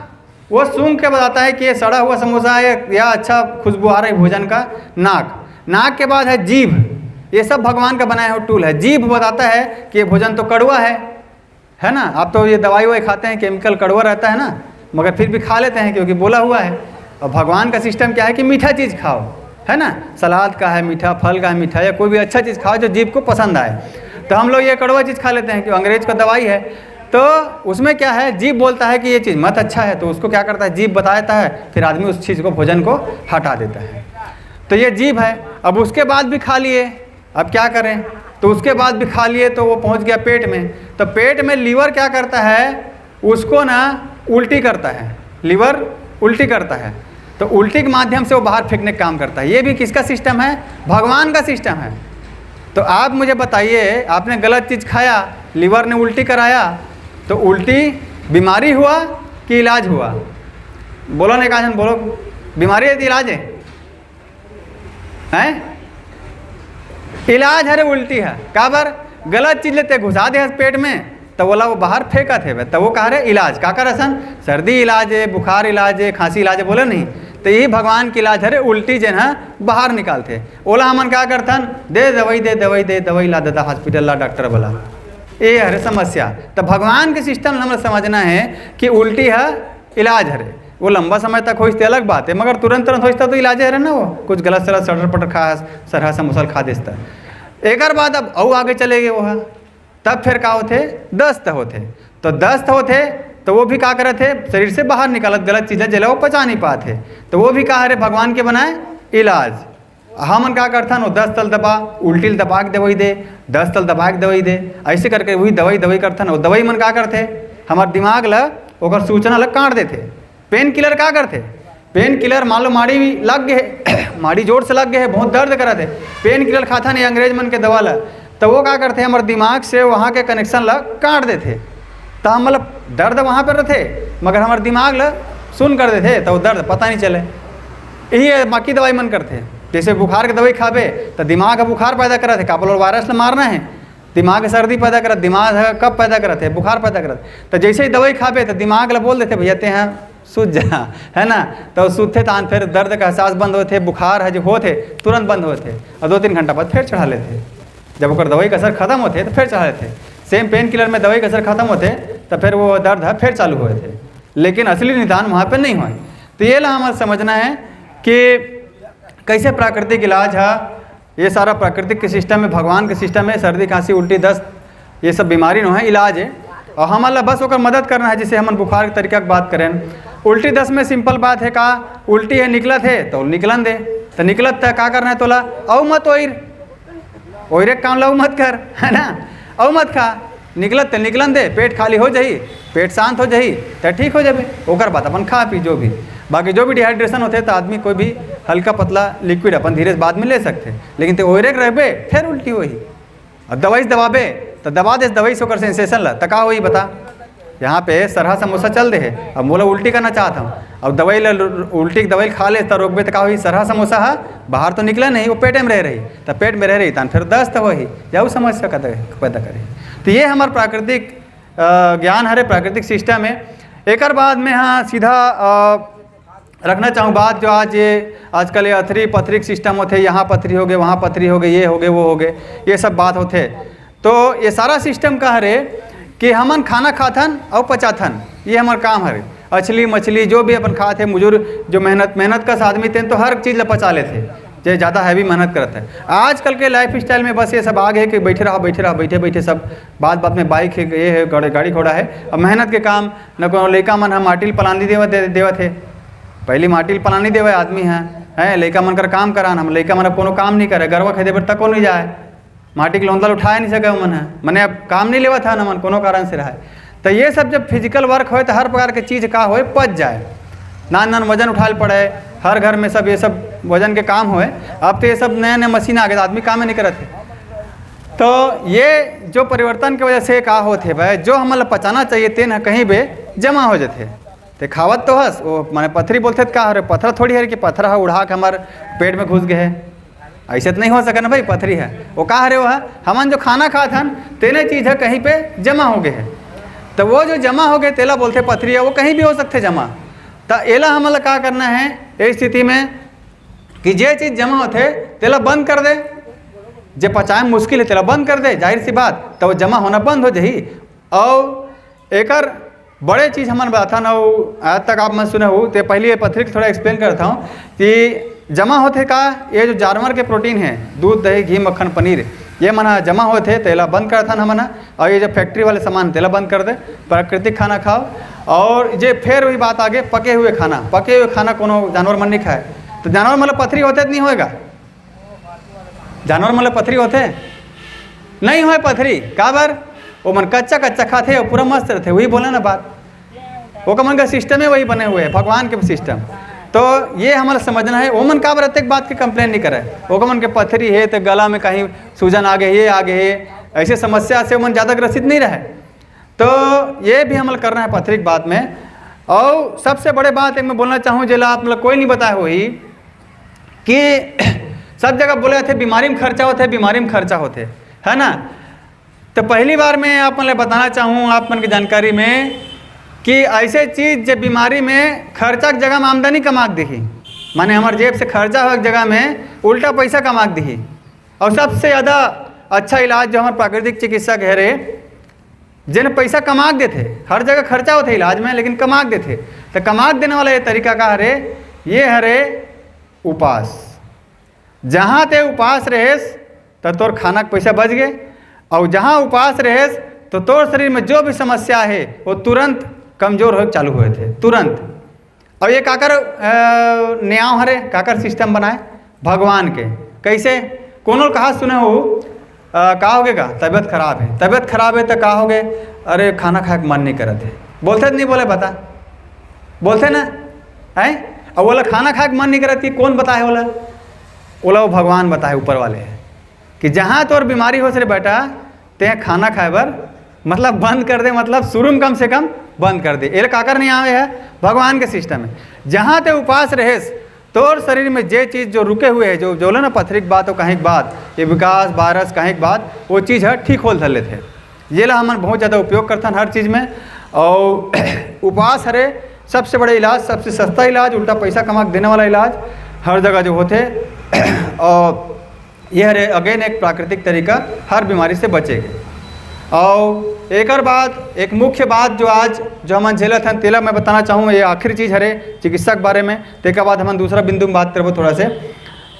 वो सूंघ के बताता है कि ये सड़ा हुआ समोसा है या अच्छा खुशबू आ रही भोजन का। नाक के बाद है जीभ, ये सब भगवान का बनाया हुआ टूल है। जीभ बताता है कि ये भोजन तो कड़वा है ना। आप तो ये दवाई ववाई खाते हैं, केमिकल कड़वा रहता है ना, मगर फिर भी खा लेते हैं क्योंकि बोला हुआ है। और भगवान का सिस्टम क्या है कि मीठा चीज़ खाओ, है ना। सलाद का है मीठा, फल का है मीठा, या कोई भी अच्छा चीज़ खाओ जो जीभ को पसंद आए। तो हम लोग ये कड़वा चीज़ खा लेते हैं कि अंग्रेज का दवाई है, तो उसमें क्या है, जीभ बोलता है कि ये चीज़ मत अच्छा है, तो उसको क्या करता है, जीभ बता देता है, फिर आदमी उस चीज़ को भोजन को हटा देता है। तो ये जीभ है। अब उसके बाद भी खा लिए, अब क्या करें, तो उसके बाद भी खा लिए तो वो पहुंच गया पेट में। तो पेट में लीवर क्या करता है, उसको ना उल्टी करता है, लीवर उल्टी करता है, तो उल्टी के माध्यम से वो बाहर फेंकने का काम करता है। ये भी किसका सिस्टम है, भगवान का सिस्टम है। तो आप मुझे बताइए, आपने गलत चीज़ खाया, लीवर ने उल्टी कराया, तो उल्टी बीमारी हुआ कि इलाज हुआ? बोलो नहीं कहा, बोलो बीमारी है कि इलाज है? इलाज है रे, उल्टी है। काबर गलत चीज लेते घुसा दे पेट में, तो बोला वो बाहर फेंका थे, तो वो कहा रहे इलाज का कर असन, सर्दी इलाज है, बुखार इलाज है, खांसी इलाज है, बोले नहीं। तो यही भगवान की इलाज है रे, उल्टी जो है बाहर निकालते। ओला हमन क्या करथन, दे दवाई ला देता हॉस्पिटल ला डॉक्टर बोला, ये हरे समस्या। तो भगवान के सिस्टम हमें समझना है कि उल्टी है इलाज हरे। वो लंबा समय तक हो इससे अलग बात है, मगर तुरंत होता तो इलाज है ना। वो कुछ गलत सलत सटर पटर खा सरहा समोसा खा देता। एक बाद अब और आगे चले गए वो, तब फिर का होते, दस्त होते। तो दस्त होते तो वो भी क्या करे थे, शरीर से बाहर निकालत गलत चीज़ें जला वो पचा नहीं पाते, तो वो भी कहा रे भगवान के बनाए इलाज। हमन क्या करता वो 10 तल दबा, उल्टी दबा के दवाई दे, 10 तल दबा के दवाई दे, ऐसे करके वही दवाई करता ना। दवाई मन क्या करते, हमारे दिमाग ला ओकर सूचना लग काट देते। पेन किलर क्या करते, पेन किलर मान लो माड़ी लग गए, माड़ी जोर से लग गए, बहुत दर्द करा थे, पेन किलर खाता नहीं अंग्रेज मन के दवा ला, तो वो क्या करते हमारे दिमाग से वहाँ के कनेक्शन ला काट देते। तो हम मतलब दर्द वहाँ पर रहते, मगर हमारे दिमाग ला सुन कर देते, तो वो दर्द पता नहीं चले। यही बाकी दवाई मन करते, जैसे बुखार की दवाई खावे तो दिमाग का बुखार पैदा करा थे, काबल और वायरस ला मारना है, दिमाग सर्दी पैदा करा, दिमाग कब पैदा करते हैं, बुखार पैदा करते। तो जैसे ही दवाई खावे तो दिमाग ला बोल देते भैया ते हैं सूझ जा, है ना। तो सूझते तान फिर दर्द का एहसास बंद होते, बुखार है जो होते तुरंत बंद होते, और 2-3 घंटा बाद फिर चढ़ा लेते। जब वो दवाई का असर खत्म होते तो फिर चढ़ा लेते। सेम पेन किलर में दवाई का असर खत्म होते तो फिर वो दर्द है फिर चालू हुए थे, लेकिन असली निदान वहाँ पर नहीं हुआ। तो ये ला हमें समझना है कि कैसे प्राकृतिक इलाज है, ये सारा प्राकृतिक के सिस्टम है, भगवान के सिस्टम है। सर्दी खांसी उल्टी दस्त ये सब बीमारी न है, इलाज है, और हमारा बस होकर मदद करना है। जैसे हम बुखार के तरीका की बात करें, उल्टी दस्त में सिंपल बात है, का उल्टी है निकलत है तो निकलन दे, तो निकलत है क्या करना है, तोला औ मत ओर काम ला मत कर, है ना, औ मत खा, निकलत तो निकलन दे, पेट खाली हो जाही, पेट शांत हो जाही तो ठीक हो जाए। ओकर बाद अपन खा पी जो भी, बाकी जो भी डिहाइड्रेशन होते तो आदमी कोई भी हल्का पतला लिक्विड अपन धीरे से बाद में ले सकते, लेकिन तो ओरे रहबे फिर उल्टी वही। अब दवाई दबाबे तो दबा दे, दवाई से ओकर सेंसेशन ला तका वही बता। यहाँ पे सरहा समोसा चल दे है, अब मोला उल्टी करना चाहता हूँ, अब दवाई उल्टी की दवाई खा ले तो रोकबे तो का हुई, सरहा समोसा है बाहर तो निकला नहीं, वो पेट में रह रही, तो पेट में रह रही तो फिर दस्त वही या समस्या का पैदा करे। तो ये हमारा प्राकृतिक ज्ञान हरे, प्राकृतिक सिस्टम है। एक बाद में हाँ सीधा रखना चाहूँ बात, जो आज ये आजकल ये अथरी पथरी सिस्टम होते, यहाँ पथरी हो गए वहाँ पथरी हो गए, ये हो गए वो हो गए, ये सब बात होते। तो ये सारा सिस्टम का हरे कि हमन खाना खाथन और पचाथन, ये हमार काम हरे। मछली मछली जो भी अपन खाते, बुजुर्ग जो मेहनत का आदमी थे तो हर चीज़ पचा लेते, जो ज़्यादा हैवी मेहनत करता है। आजकल के लाइफ स्टाइल में बस ये सब आगे है कि बैठे रहो बैठे बैठे सब बात में बाइक है, ये है, गाड़ी घोड़ा है, और मेहनत के काम न को लड़का मन हम माटिल पलानी देवत है, पहली माटिल पलानी देवे आदमी हैं, है लड़का मन कर काम कराना, हम लड़का मन कोनो काम नहीं करे, गरवा खेदे पर तको नहीं जाए, माटी के लोंदल उठाए नहीं सके मन है, मैंने अब काम नहीं लेवा था ना मन कोनो कारण से रहा। तो ये सब जब फिजिकल वर्क हो तो हर प्रकार के चीज़ का हो पच जाए, नान नान वजन उठाल पड़े, हर घर में सब ये सब वजन के काम होए। अब तो ये सब नए नए मशीन आ गए, आदमी काम नहीं करते। तो ये जो परिवर्तन की वजह से का होते भाई, जो हमें पचाना चाहिए तेन कहीं पे जमा हो जाते, तो खावत तो हस वो मैंने पत्थरी बोलते का हो रहे, पत्थर थोड़ी है कि पत्थर है उड़ा के हमारे पेट में घुस गए है, ऐसे तो नहीं हो सके ना भाई, पथरी है वो कहा रहे हो है हमन जो खाना खात हन तेने चीज़ है कहीं पे जमा हो गए है, तो वो जो जमा हो गए तेला बोलते पथरी है, वो कहीं भी हो सकते जमा। तो एला हमला का करना है इस स्थिति में कि जे चीज़ जमा होते तेला बंद कर दे, जे पचाए मुश्किल है तेला बंद कर दे, जाहिर सी बात तो वो जमा होना बंद हो जाही। और एकर बड़े चीज़ हमन बताता ना, आज तक आप मैं सुने हो तो पहले ये पथरी थोड़ा एक्सप्लेन करता हूँ कि जमा होते का ये जो जानवर के प्रोटीन है, दूध दही घी मक्खन पनीर, ये मना जमा होते तेला बंद करता ना मना, और ये जो फैक्ट्री वाले सामान तेला बंद कर दे, प्राकृतिक खाना खाओ। और ये फिर वही बात आगे पके हुए खाना कोनो जानवर मन नहीं खाए, तो जानवर मतलब पथरी होते नहीं होएगा, जानवर मतलब पथरी होते नहीं होए पथरी का बार वो मन कच्चा कच्चा खाते और पूरा मस्त रहते, वही बोला ना बात, वो का मन का सिस्टम है वही बने हुए है भगवान के सिस्टम। तो ये हमारा समझना है, वो मन का प्रत्येक बात की कंप्लेन नहीं करे, वो का मन के पथरी है तो गला में कहीं सूजन आ गए, ये आ गए, ऐसे समस्या से वो मन ज़्यादा ग्रसित नहीं रहे। तो ये भी हमल करना है पथरी की बात में। और सबसे बड़े बात एक मैं बोलना चाहूँ जिला आप मतलब कोई नहीं बताया हो ही कि सब जगह बोले थे बीमारी में खर्चा होते, बीमारी में खर्चा होते है ना। तो पहली बार मैं आप मतलब बताना चाहूँ आप मन की जानकारी में कि ऐसे चीज़ जब बीमारी में खर्चा की जगह में आमदनी कमा दी, माने हमारे जेब से खर्चा हो जगह में उल्टा पैसा कमा दी। और सबसे ज़्यादा अच्छा इलाज जो हमारे प्राकृतिक चिकित्सक है रे, जिन पैसा कमा देते, हर जगह खर्चा होते इलाज में लेकिन कमा देते, तो कमा देने वाला ये तरीका का हरे, ये हरे उपास। जहाँ ते उपास रहेस तो तोर खाना का पैसा बच गए, और जहाँ उपास रहेस तो तोर शरीर में जो भी समस्या है वो तुरंत कमजोर हो चालू हुए थे तुरंत। और ये काकर न्याय हरे, काकर सिस्टम बनाए भगवान के, कैसे कोनो कहा सुने हो का हो गए का तबीयत खराब है, तबीयत खराब है तो का हो गए, अरे खाना खाए का मन नहीं करते, बोलते नहीं बोले बता, बोलते ना है, और बोला खाना खाए का मन नहीं करती, कौन बताए बोला, बोला वो भगवान बताए ऊपर वाले है कि जहाँ तोर बीमारी हो सर बेटा ते खाना खाए बर मतलब बंद कर दे, मतलब शुरू में कम से कम बंद कर दे। ये काकर नहीं आवे है, भगवान के सिस्टम है। जहाँ ते उपास रहेस तोर शरीर में जे चीज़ जो रुके हुए है, जो बोले ना पथरी की बात हो कहीं की बात, ये विकास वायरस कहीं की बात, वो चीज़ है ठीक होल धर लेते। ये ला हमन बहुत ज़्यादा उपयोग करते हैं हर चीज़ में। और उपास हरे सबसे बड़े इलाज, सबसे सस्ता इलाज, उल्टा पैसा कमा देने वाला इलाज हर जगह जो होते। और यह हरे अगेन एक प्राकृतिक तरीका हर बीमारी से बचेगा। और एक और बात, एक मुख्य बात जो आज जो हम झेलत हैं तेला मैं बताना चाहूँ, ये आखिरी चीज़ हरे चिकित्सा के बारे में, ते के बाद हम दूसरा बिंदु में बात करबो थोड़ा से।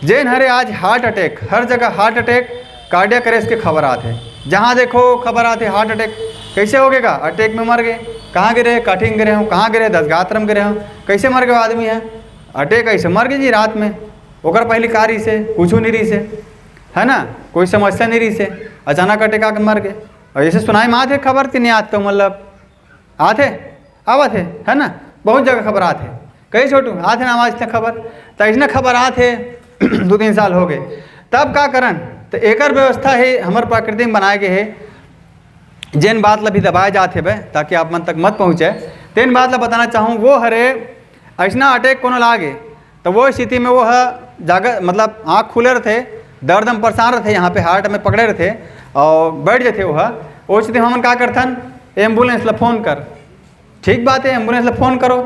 जेन हरे आज हार्ट अटैक, हर जगह हार्ट अटैक, कार्डियक अरेस्ट के खबर आते हैं, जहाँ देखो खबर आते हार्ट अटैक, कैसे हो गएगा, अटैक में मर गए, कहाँ गिरे, काठिंग गिरे हों, कहाँ गिरे, दसगात्रम गिरे हों, कैसे मर गए आदमी है, अटैक ऐसे मर गए जी रात में, ओकर पहली कारी से कुछ नहीं रही से, है ना, कोई समस्या नहीं रही से, अचानक अटैक आके मर गए। और जैसे सुनाई में आते खबर कि नहीं आते, मतलब आते आवत है ना, बहुत जगह खबर आते, कई छोटू आते ना आवाज खबर, तो ऐसा खबर आते 2-3 साल हो गए, तब का करन, तो एक व्यवस्था है हमारे प्राकृतिक में बनाए गए है, जिन बात ला भी दबाए जाते भाई ताकि आप मन तक मत पहुँचे, तेन बात ला बताना चाहूँ, वो हरे ऐसा अटैक कोनो लागे तो वो स्थिति में वो है जागर मतलब आँख खुले रहते, दर्द में परेशान रहते, यहाँ पे हार्ट में पकड़े रहते और बैठ जाते वो स्थिति में हम क्या करथन, एम्बुलेंस ला फ़ोन कर, ठीक बात है एम्बुलेंस ला फ़ोन करो,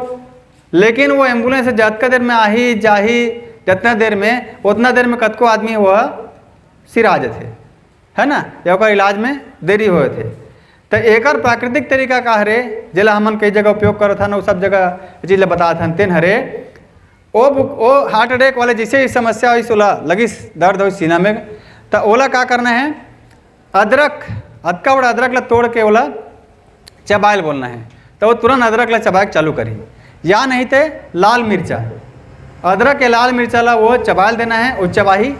लेकिन वो एम्बुलेंस जितना देर में आही जाही, जितना देर में उतना देर में कतको आदमी हुआ सिरा जाते, है ना, या इलाज में देरी हुए थे। तो एक प्राकृतिक तरीका का हरे जिला हमन कई जगह उपयोग करत हन, वो सब जगह चीज़ बतात हन, तेन हरे वो हार्ट अटैक वाले जैसे ही समस्या हुई सोला लगी दर्द हो सीना में, तो ओला क्या करना है, अदरक, अदका बड़ा अदरक ला तोड़ के ओला चबाइल बोलना है, तो वो तुरंत अदरक ला चबाए चालू करी, या नहीं तो लाल मिर्चा, अदरक के लाल मिर्चाला वो चबाल देना है, वो चबाही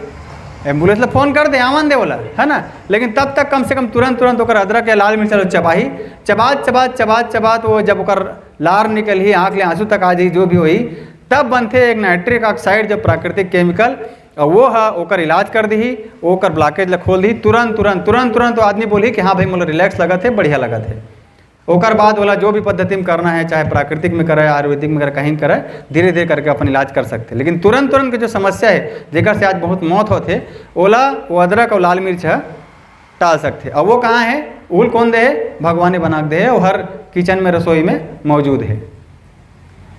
एम्बुलेंस ला फ़ोन कर दे आवन दे बोला है ना, लेकिन तब तक कम से कम तुरंत ओकर अदरक या लाल मिर्चा चबाही, चबात वो जब ओकर लार निकल ही आँख ले आंसू तक आ जाई जो भी होई, तब बनते एक नाइट्रिक ऑक्साइड जो प्राकृतिक केमिकल, और वो है ओकर इलाज कर दी, ओकर ब्लॉकेज ला खोल दी तुरंत तो आदमी बोली कि हाँ भाई मोला रिलैक्स लगत है, बढ़िया लगत है। ओकर बाद वाला जो भी पद्धति में करना है, चाहे प्राकृतिक में करे, आयुर्वेदिक में करे, कहीं करे, धीरे धीरे करके अपन इलाज कर सकते हैं। लेकिन तुरंत के जो समस्या है जेकर से आज बहुत मौत होते, ओला वो अदरक और लाल मिर्च है टाल सकते। और वो कहाँ है, उल कौन दे है, भगवान बना दे है, वो हर किचन में रसोई में मौजूद है।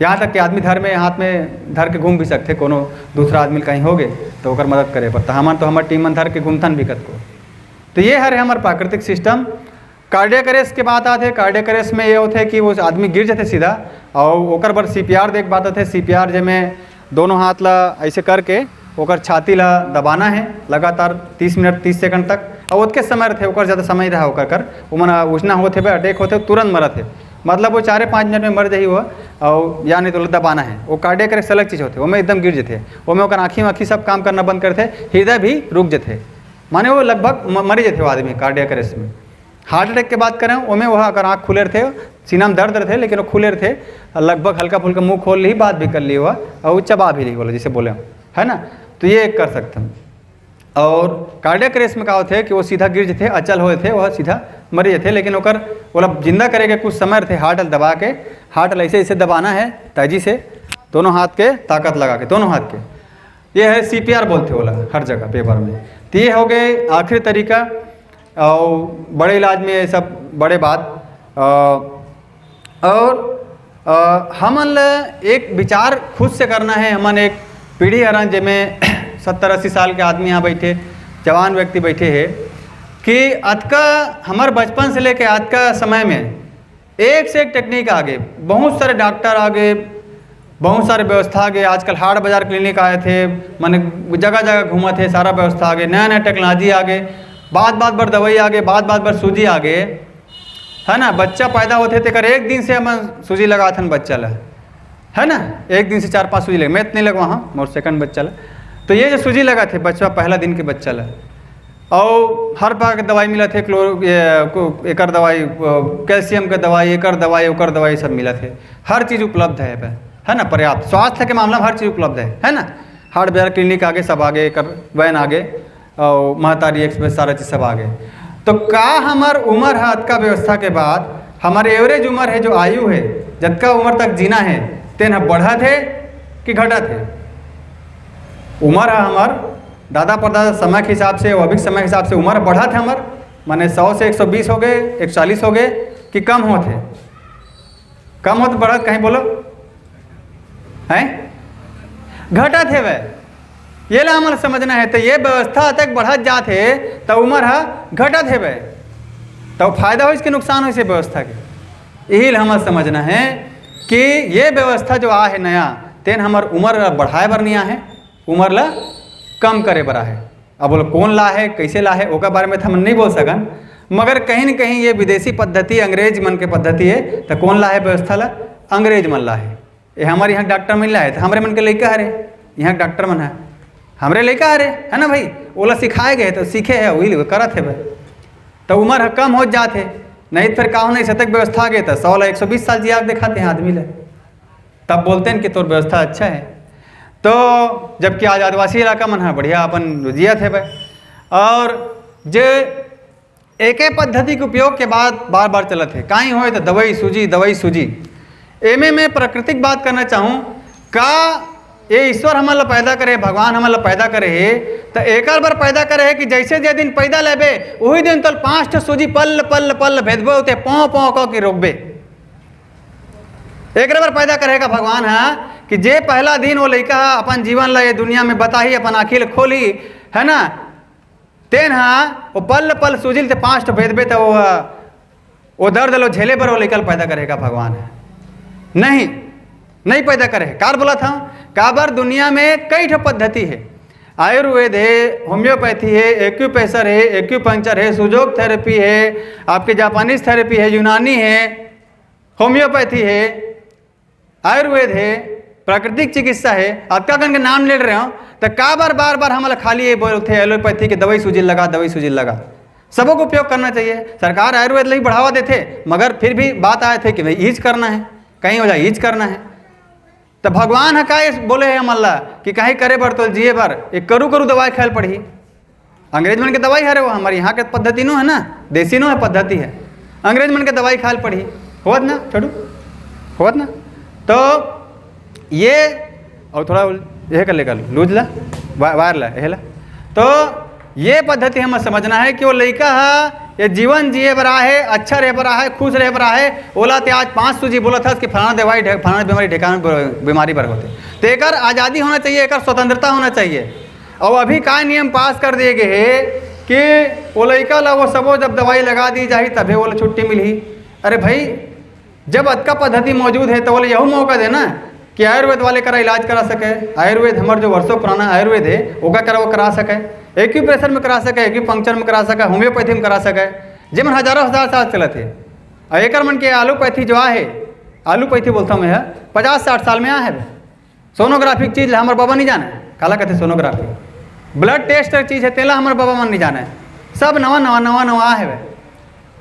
यहाँ तक कि आदमी घर में हाथ में धर के घूम भी सकते, कोनो दूसरा आदमी कहीं हो गए तो ओकर मदद करे पड़ता। हमार टीमन धर के घूमथन बिकत को। तो ये हर है हमारे प्राकृतिक सिस्टम। कार्डियक अरेस्ट के बात आते, कार्डियक अरेस्ट में ये होते कि वो आदमी गिर जाते सीधा, और ओकर पर CPR देख बात होते। CPR जिसमें दोनों हाथ ला ऐसे करके ओकर छाती ला दबाना है लगातार 30 मिनट 30 सेकंड तक, और उसके समय रहते ओकर ज़्यादा समय रहा ओकर कर उमन उसना होते भाई अटैक होते तुरंत मरत है, मतलब वो 4-5 मिनट में मर जाही हुआ, और या नहीं तो दबाना है। वो कार्डियक अरेस्ट अलग चीज़ होते, वो में एकदम गिर जाते, वो में ओकर आँखी सब काम करना बंद करते, हृदय भी रुक जाते, माने वो लगभग मरी जाते वो आदमी कार्डियक अरेस्ट में। हार्ट अटैक की बात करें वो में वह अगर आँख खुले थे, सीना में दर्द रहे, लेकिन वो खुले थे, लगभग हल्का फुल्का मुंह खोल ली, बात भी कर ली हुआ, और वो चबा भी ली बोला जिसे बोले है ना। तो ये एक कर सकते हैं। और कार्डियक अरेस्ट में क्या होते है कि वो सीधा गिर जाते, अचल हुए थे, वह सीधा मरी जाते, लेकिन ओकर बोला जिंदा करेगा कुछ समय थे, हार्ट दबा के, हार्ट ऐसे ऐसे दबाना है तेजी से, दोनों हाथ के ताकत लगा के, दोनों हाथ के, ये है CPR बोलते बोला हर जगह पेपर में। तो ये हो गए आखिरी तरीका। और बड़े इलाज में ये सब बड़े बात। और हमन एक विचार खुद से करना है। हमन एक पीढ़ी हरन जिसमें 70-80 साल के आदमी यहाँ बैठे, जवान व्यक्ति बैठे हैं, कि आज का हमारे बचपन से लेके आज का समय में एक से एक टेक्निक आ गए, बहुत सारे डॉक्टर आ गए, बहुत सारे व्यवस्था आ गए। आजकल हाट बाजार क्लिनिक आए थे, मैंने जगह जगह घूमा थे, सारा व्यवस्था आ गए, नया टेक्नोलॉजी आ गए, बात बार दवाई आ गए, बात बार सूजी आ गए, है ना। बच्चा पैदा होते थे कर एक दिन से हम सूजी लगा था बच्चा ला, है ना, एक दिन से 4-5 सूजी लगे, मैं इतने लगवा हाँ मोर सेकंड बच्चा ला। तो ये जो सूजी लगा थे बच्चा पहला दिन के बच्चा ला, और हर प्रकार के दवाई मिला थे, एक दवाई, कैल्शियम के दवाई, एक दवाई, ओकर दवाई सब मिला थे, हर चीज़ उपलब्ध है ना, पर्याप्त स्वास्थ्य के मामला में हर चीज़ उपलब्ध है ना। हाट बाजार क्लिनिक आगे, सब आगे, एक वैन आगे, और महतारी एक्सप्रेस, सारा चीज़ सब आगे। तो का हमार उम्र है का व्यवस्था के बाद हमारे एवरेज उम्र है, जो आयु है, जितना उम्र तक जीना है, तेना बढ़त है कि घटत है? उम्र है हमार दादा परदादा समय के हिसाब से, अभिक समय के हिसाब से उम्र बढ़त है हमार, माने 100 से 120 हो गए, 140 हो गए, कि कम होते, कम होते बढ़त कहीं बोलो हैं, घटत है वह, ये ला हमारा समझना है। तो ये व्यवस्था तक बढ़त जात है तो उम्र है घटत है वह, तो फायदा हो इसके नुकसान हो इसे व्यवस्था के, यही हमारा समझना है कि ये व्यवस्था जो आ है नया, तेन हमार उम्र बढ़ाए बर नहीं आ है, उम्र ला कम करे बर है। अब बोलो कौन ला है, कैसे ला है, ओका बारे में हम नहीं बोल सकन, मगर कहीं न कहीं ये विदेशी पद्धति, अंग्रेज मन के पद्धति है। तो कौन ला है व्यवस्था ला, अंग्रेज मन ला है। ये हमारे यहाँ डॉक्टर मिल रहा है, तो हमारे मन के लड़का हरे, यहाँ डॉक्टर मन है, हमरे लड़का हरे, है ना भाई, ओला सिखाए गए तो सीखे है, वही करत है भाई। तो उम्र कम हो जाते, नहीं फिर का नहीं शतक व्यवस्था आ गए तो 100-120 साल जिया दिखाते हैं आदमी ले, तब बोलते हैं कि तोर व्यवस्था अच्छा है। तो जबकि आज आदिवासी इलाका मन है बढ़िया अपन जिया थे भाई। और जो एक पद्धति के उपयोग के बाद बार बार चलत है, कहीं हो तो दवाई सूजी। एमे मैं प्राकृतिक बात करना चाहूँ, का ये ईश्वर हमारा पैदा करे, भगवान हमारा पैदा करे है, तो एक बार पैदा करे है कि जैसे जे दिन पैदा लेबे वही दिन तल 5 सूजी पल पल पल भेदबे होते, पाँव कह के रोकबे। एक बार पैदा करेगा भगवान है कि जे पहला दिन वो लड़का अपन जीवन ला ये दुनिया में बताही, अपन आखिल खोली, है ना, तेन हाँ वो पल पल सूजिल ते 5 भेदबे, तो वो दर्द लो झेले पर वो लड़का पैदा करेगा भगवान है, नहीं पैदा करे। कार बोला था काबर दुनिया में कई ठो पद्धति है, आयुर्वेद है, होम्योपैथी है, एक्यूप्रेशर है, एक्यूपंक्चर है, सुजोग थेरेपी है, आपके जापानीज थेरेपी है, यूनानी है, होम्योपैथी है, आयुर्वेद है, प्राकृतिक चिकित्सा है, अतका कन के नाम ले रहे हो तो का बार बार हमारा खाली ये बोलते एलोपैथी के दवाई सूजी लगा, दवाई सूजी लगा। सबों को उपयोग करना चाहिए। सरकार आयुर्वेद लिए बढ़ावा देते, मगर फिर भी बात आए थे कि भाई ईज करना है, कहीं हो जाए ईज करना है। तो भगवान है का बोले है अमल्ला कि कहीं करे बर तो जिए बर एक करू करू दवाई खायल पड़ी। अंग्रेज मन के दवाई है रे, वो हमारे यहाँ के पद्धति नो है ना, देसी नो है पद्धति है, अंग्रेज मन के दवाई खायल पड़ी होत ना, छोड़ू होत ना। तो ये और थोड़ा यह कर लेगा लूज ला वायर ला यह ला। तो ये पद्धति हमें समझना है कि वो लड़का है ये जीवन जिए बरा है, अच्छा रह बरा है, खुश रह बरा है। ओला ते आज 5 सूजी बोला था कि फलाना दवाई फलाना बीमारी ढेकान बीमारी पर होते, तो एक आज़ादी होना चाहिए, एक स्वतंत्रता होना चाहिए। और अभी का नियम पास कर दिए गए है कि वो लड़का ला वो सबो जब दवाई लगा दी जाए तभी वो छुट्टी मिली। अरे भाई जब अतका पद्धति मौजूद है तो बोले यही मौका देना कि आयुर्वेद वाले करा इलाज करा सके। आयुर्वेद हमारे जो वर्षों पुराना आयुर्वेद है वो करा वो करा सके, एक्यूप्रेशर में करा सके, एक्यूपंक्चर में करा सके, होम्योपैथी में करा सके, जिमन हजारों हजार साल चलत है। और एक मन के आलूपैथी जो है, आलूपैथी बोलता हूँ मैं, 50-60 साल में आ है। सोनोग्राफी चीज़ हमारे बाबा नहीं जाना है, काला कहते सोनोग्राफी ब्लड टेस्ट चीज़ है, तेला हमारे बाबा मन नहीं जाना है, सब नवा नवा नवा नवा है।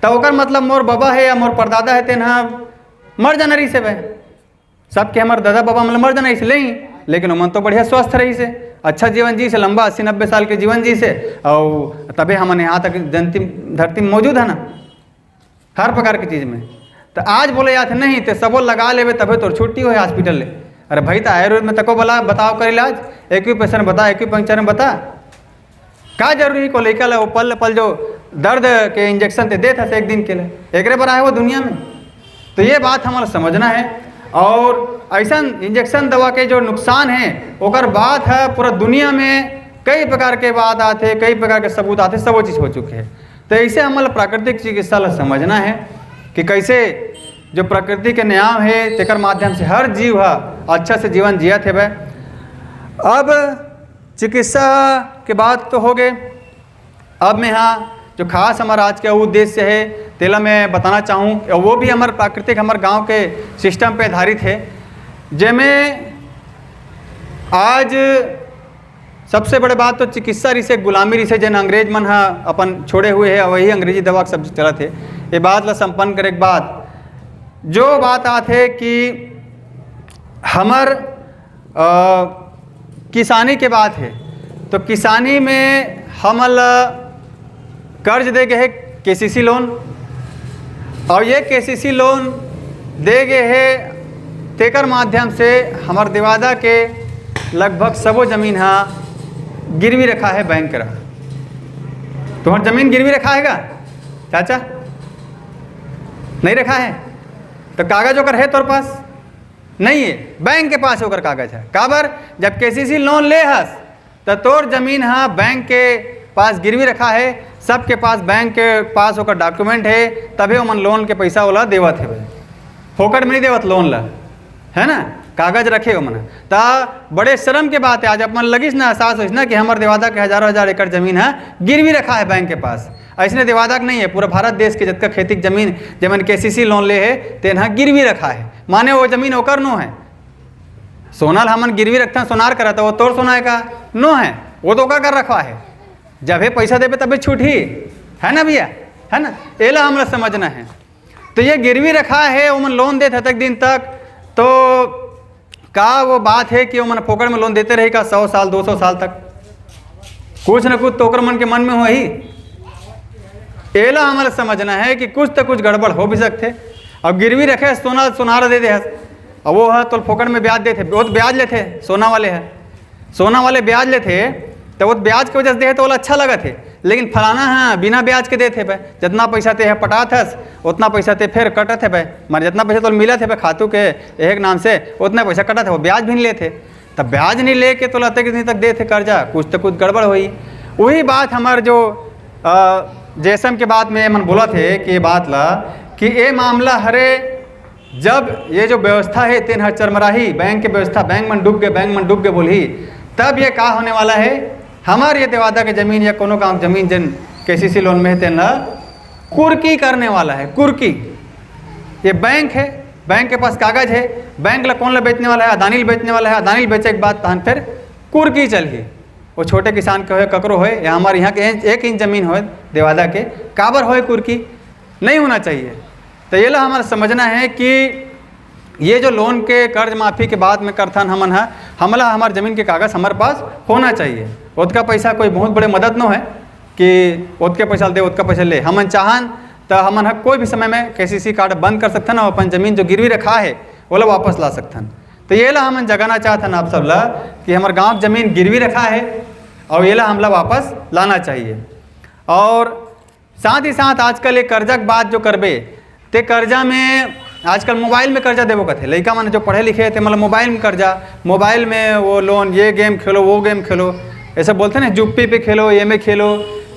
तो ओकर मतलब मोर बाबा है या मोर परदादा है तेना मर जाना रही से वह सबके हमारे दादा बाबा मतलब मर जाना इसलिए ही, लेकिन मन तो बढ़िया स्वस्थ रही से, अच्छा जीवन जी से, लंबा 80-90 साल के जीवन जी से। और तभी हमने यहाँ तक जनती धरती में मौजूद है ना हर प्रकार की चीज़ में। तो आज बोले याद नहीं तो सबो लगा ले तभी तो छुट्टी हो हॉस्पिटल ले। अरे भाई तो आयुर्वेद में तको बोला बताओ कर इलाज, एक्यूप्रेशर में बता, एक्यूपंक्चर में बता, क्या जरूरी को लेकर वो पल पल जो दर्द के इंजेक्शन ते दे था एक दिन के लिए, एक बार आए वो दुनिया में। तो ये बात हमारा समझना है। और ऐसा इंजेक्शन दवा के जो नुकसान है ओकर बात है पूरा दुनिया में कई प्रकार के बात आते, कई प्रकार के सबूत आते, सब वो चीज़ हो चुके हैं। तो ऐसे हमारा प्राकृतिक चिकित्सा समझना है कि कैसे जो प्रकृति के नियम है तेकर माध्यम से हर जीव है अच्छा से जीवन जिया थे। अब चिकित्सा के बाद तो हो गए, अब मैं यहाँ जो खास हमारा आज का उद्देश्य है तेला मैं बताना चाहूँ, वो भी हमारे प्राकृतिक हमारे गांव के सिस्टम पे आधारित है। जिसमें आज सबसे बड़े बात तो चिकित्सा रही से गुलामी रही से जन अंग्रेज मन हा अपन छोड़े हुए है, वही अंग्रेजी दवा के सब चलत है। ये बात ला संपन्न करे के बाद जो बात आते है कि हमार किसानी के बात है, तो किसानी में हमल कर्ज दे गए है केसीसी लोन, और ये केसीसी लोन दे गए है तेकर माध्यम से हमार देवादा के लगभग सबो जमीन हा गिरवी रखा है बैंक का। तुम्हार जमीन गिरवी रखा है का चाचा? नहीं रखा है तो कागज होकर है तोर पास? नहीं है, बैंक के पास होकर कागज है। काबर जब केसीसी लोन ले हस तो तोर जमीन हाँ बैंक के पास गिरवी रखा है, सबके पास बैंक के पास होकर डॉक्यूमेंट है, तभी मन लोन के पैसा वाला देवत है, फोकट में नहीं देवत लोन ला, है ना, कागज रखे हो मन। ता बड़े शर्म के बात है आज अपन लगिस ना एहसास होइस ना कि हमारे देवादा के हजारों हजार एकड़ जमीन है गिरवी रखा है बैंक के पास। ऐसने देवादा नहीं है, पूरा भारत देश के जितना खेती जमीन जमन केसीसी लोन ले है तेना गिरवी रखा है, माने वो जमीन ओकर नो है। सोनाल हमन गिरवी रखते हैं सोनार करा तो वो तोड़ सोना का नो है, वो तो ओका कर रखा है, जब है पैसा देवे तभी छूट ही है ना भैया, है ना, एला हमरा समझना है। तो ये गिरवी रखा है, वो मन लोन देते तक दिन तक, तो का वो बात है कि वो मन फोकट में लोन देते रहे का 100 साल 200 साल तक, कुछ न कुछ तो मन के मन में हो ही। एला हमारा समझना है कि कुछ तो कुछ गड़बड़ हो भी सकते। अब गिरवी रखे सोना सोनारा दे दे, अब वो है तो फोकट में ब्याज देते, बहुत ब्याज लेते सोना वाले है, सोना वाले ब्याज लेते तो वो ब्याज की वजह से दे तो वो अच्छा लगा थे, लेकिन फलाना है बिना ब्याज के देते भाई, जितना पैसा ते है पटात हस उतना पैसा ते फिर कटत है भाई, मारे जितना पैसा तो मिला थे भाई खातू के एक नाम से उतना पैसा कटा था, वो ब्याज भी नहीं लेते। तब ब्याज नहीं लेके तो लते कितनी तक देते कर्जा, कुछ तो कुछ गड़बड़ हुई। वही बात हमारे जो जैसम के बात में मन बोला थे कि ये बात ला कि ये मामला हरे जब ये जो व्यवस्था है तेन हर चरमराही बैंक की व्यवस्था, बैंक में डूब गए बोली, तब ये का होने वाला है, हमारे ये देवादा के जमीन या कोनो काम जमीन जिन केसीसी लोन में है तेन कुर्की करने वाला है। कुर्की ये बैंक है, बैंक के पास कागज है, बैंक ला कौन ला बेचने वाला है, अदानी ला बेचने वाला है, अदानी ला बेचे के बाद तहन फिर कुर्की चल ही, वो छोटे किसान के होए ककरो होए या हमारे यहाँ के 1 इंच ज़मीन होए देवादा के काबर होए कुर्की नहीं होना चाहिए। तो ये ला हमारा समझना है कि ये जो लोन के कर्ज माफ़ी के बाद में करथन हमन है, हमला हमारे ज़मीन के कागज़ हमारे पास होना चाहिए। उसका पैसा कोई बहुत बड़े मदद न है कि उसके पैसा दे उसका पैसा ले, हमन चाहन तो हमन है कोई भी समय में KCC कार्ड बंद कर सकथन और अपन ज़मीन जो गिरवी रखा है वो ला वापस ला सकथन। तो ये ला हमन जगाना चाहथन आप सब ला कि हमारे गांव ज़मीन गिरवी रखा है और ये ला हमला वापस लाना चाहिए। और साथ ही साथ आजकल एक कर्जा के बात जो करबे ते कर्जा में आजकल मोबाइल में कर्जा देवो कथे, लड़का मन जो पढ़े लिखे थे मतलब मोबाइल में कर्जा, मोबाइल में वो लोन, ये गेम खेलो वो गेम खेलो, ऐसा बोलते हैं ना जुप्पी पे खेलो, ये में खेलो,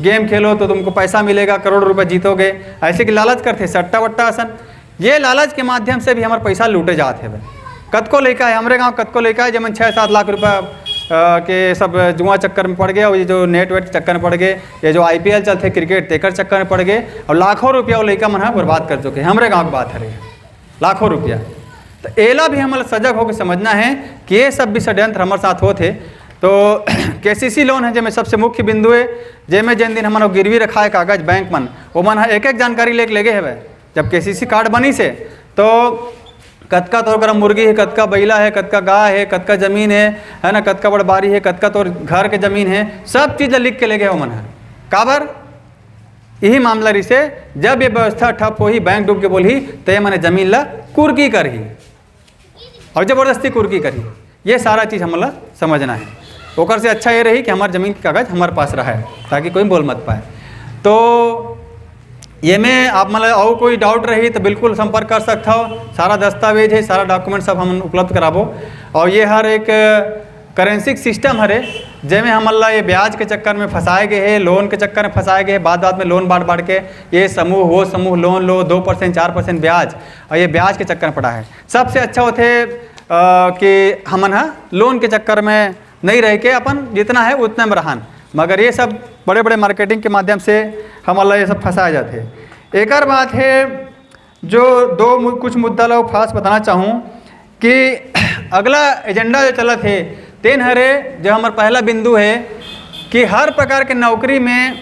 गेम खेलो तो तुमको पैसा मिलेगा, करोड़ रुपए जीतोगे, ऐसे की लालच करते सट्टा वट्टा असन। ये लालच के माध्यम से भी हमारे पैसा लूटे जाते हैं। कतको लड़का है हमारे गांव, कतको लड़का है जमन 6-7 लाख रुपया के सब जुआ चक्कर में पड़ गए और ये जो नेट वेट चक्कर में पड़ गए, ये जो IPL चलते क्रिकेट तेकर चक्कर में पड़ गए और लाखों रुपया वो लड़का मन बर्बाद कर चुके हैं। हमारे गाँव की बात है, लाखों रुपया। तो एला भी हमारा सजग होकर समझना है कि ये सब भी षड्यंत्र हमारे साथ होते। तो KCC लोन है जिसमें सबसे मुख्य बिंदु है, जिसमें जिन दिन हमारा गिरवी रखा है कागज बैंक मन, वो मन एक एक जानकारी लेके लगे है। जब KCC कार्ड बनी से तो कतका तोर मुर्गी है, कतका बैला है, कतका गाय है, कतका ज़मीन है ना, कतका बड़ बारी है, कतका तोर घर के ज़मीन है, सब चीज़ लिख के लगे वो मन है। काबर यही मामला रही से जब ये व्यवस्था ठप हो ही, बैंक डूब के बोल ही तो ये मैंने ज़मीन ला कुर्की कर ही और ज़बरदस्ती कुर्की करी। ये सारा चीज़ हमला समझना है। ओकर से अच्छा ये रही कि हमारे ज़मीन के कागज़ हमारे पास रहा है ताकि कोई बोल मत पाए। तो ये में आप मतलब और कोई डाउट रही तो बिल्कुल संपर्क कर सकता हो। सारा दस्तावेज है, सारा डॉक्यूमेंट सब हम उपलब्ध कराबो। और ये हर एक करेंसी सिस्टम हरे जिसमें हमला ये ब्याज के चक्कर में फंसाए गए हैं, लोन के चक्कर में फंसाए गए हैं, बाद में लोन बांट के ये समूह वो समूह लोन लो 2% 4% ब्याज, और ये ब्याज के चक्कर में पड़ा है। सबसे अच्छा होते कि हमन लोन के चक्कर में नहीं रह के अपन जितना है उतना में रहन, मगर ये सब बड़े बड़े मार्केटिंग के माध्यम से हमारा ये सब फंसाए जाते हैं। एक और बात है जो कुछ मुद्दा लो खास बताना चाहूँ कि अगला एजेंडा जो चला थे तेन हरे जो हमारा पहला बिंदु है कि हर प्रकार के नौकरी में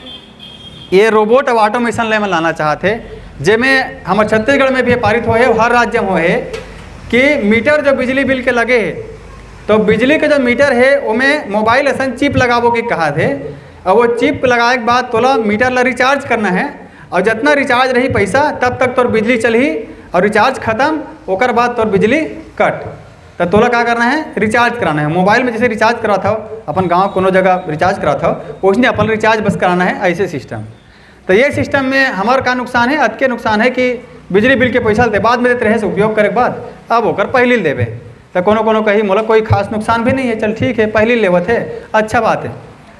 ये रोबोट और ऑटोमेशन ले में लाना चाहते, जिसमें हमारे छत्तीसगढ़ में भी पारित हुए है, हर राज्य में हुए है कि मीटर जो बिजली बिल के लगे है तो बिजली के जो मीटर है उसमें मोबाइल ऐसा चिप लगाबो के कहा थे, और वो चिप लगाए के बाद तोला मीटर ला रिचार्ज करना है और जितना रिचार्ज रही पैसा तब तक तोर बिजली चलही और रिचार्ज खत्म ओकर बाद तोर बिजली कट। तो तोला क्या करना है, रिचार्ज कराना है। मोबाइल में जैसे रिचार्ज करा था अपन गांव कोनो जगह रिचार्ज करा था उसने अपन रिचार्ज बस कराना है, ऐसे सिस्टम। तो ये सिस्टम में हमारा का नुकसान है, अतके नुकसान है कि बिजली बिल के पैसा दे बाद में देते रहे से उपयोग करे के बाद अब होकर पहली देवे। तो कोनो कोनो कही मोला कोई खास नुकसान भी नहीं है, चल ठीक है पहली लेवत है, अच्छा बात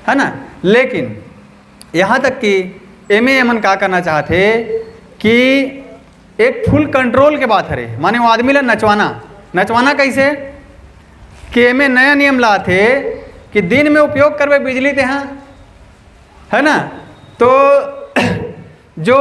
है ना। लेकिन यहाँ तक कि एमन का करना चाहते कि एक फुल कंट्रोल के बात है, माने वो आदमी ला नचवाना कैसे कि एमे नया नियम लाते कि दिन में उपयोग करवे बिजली ते हाँ है ना, तो जो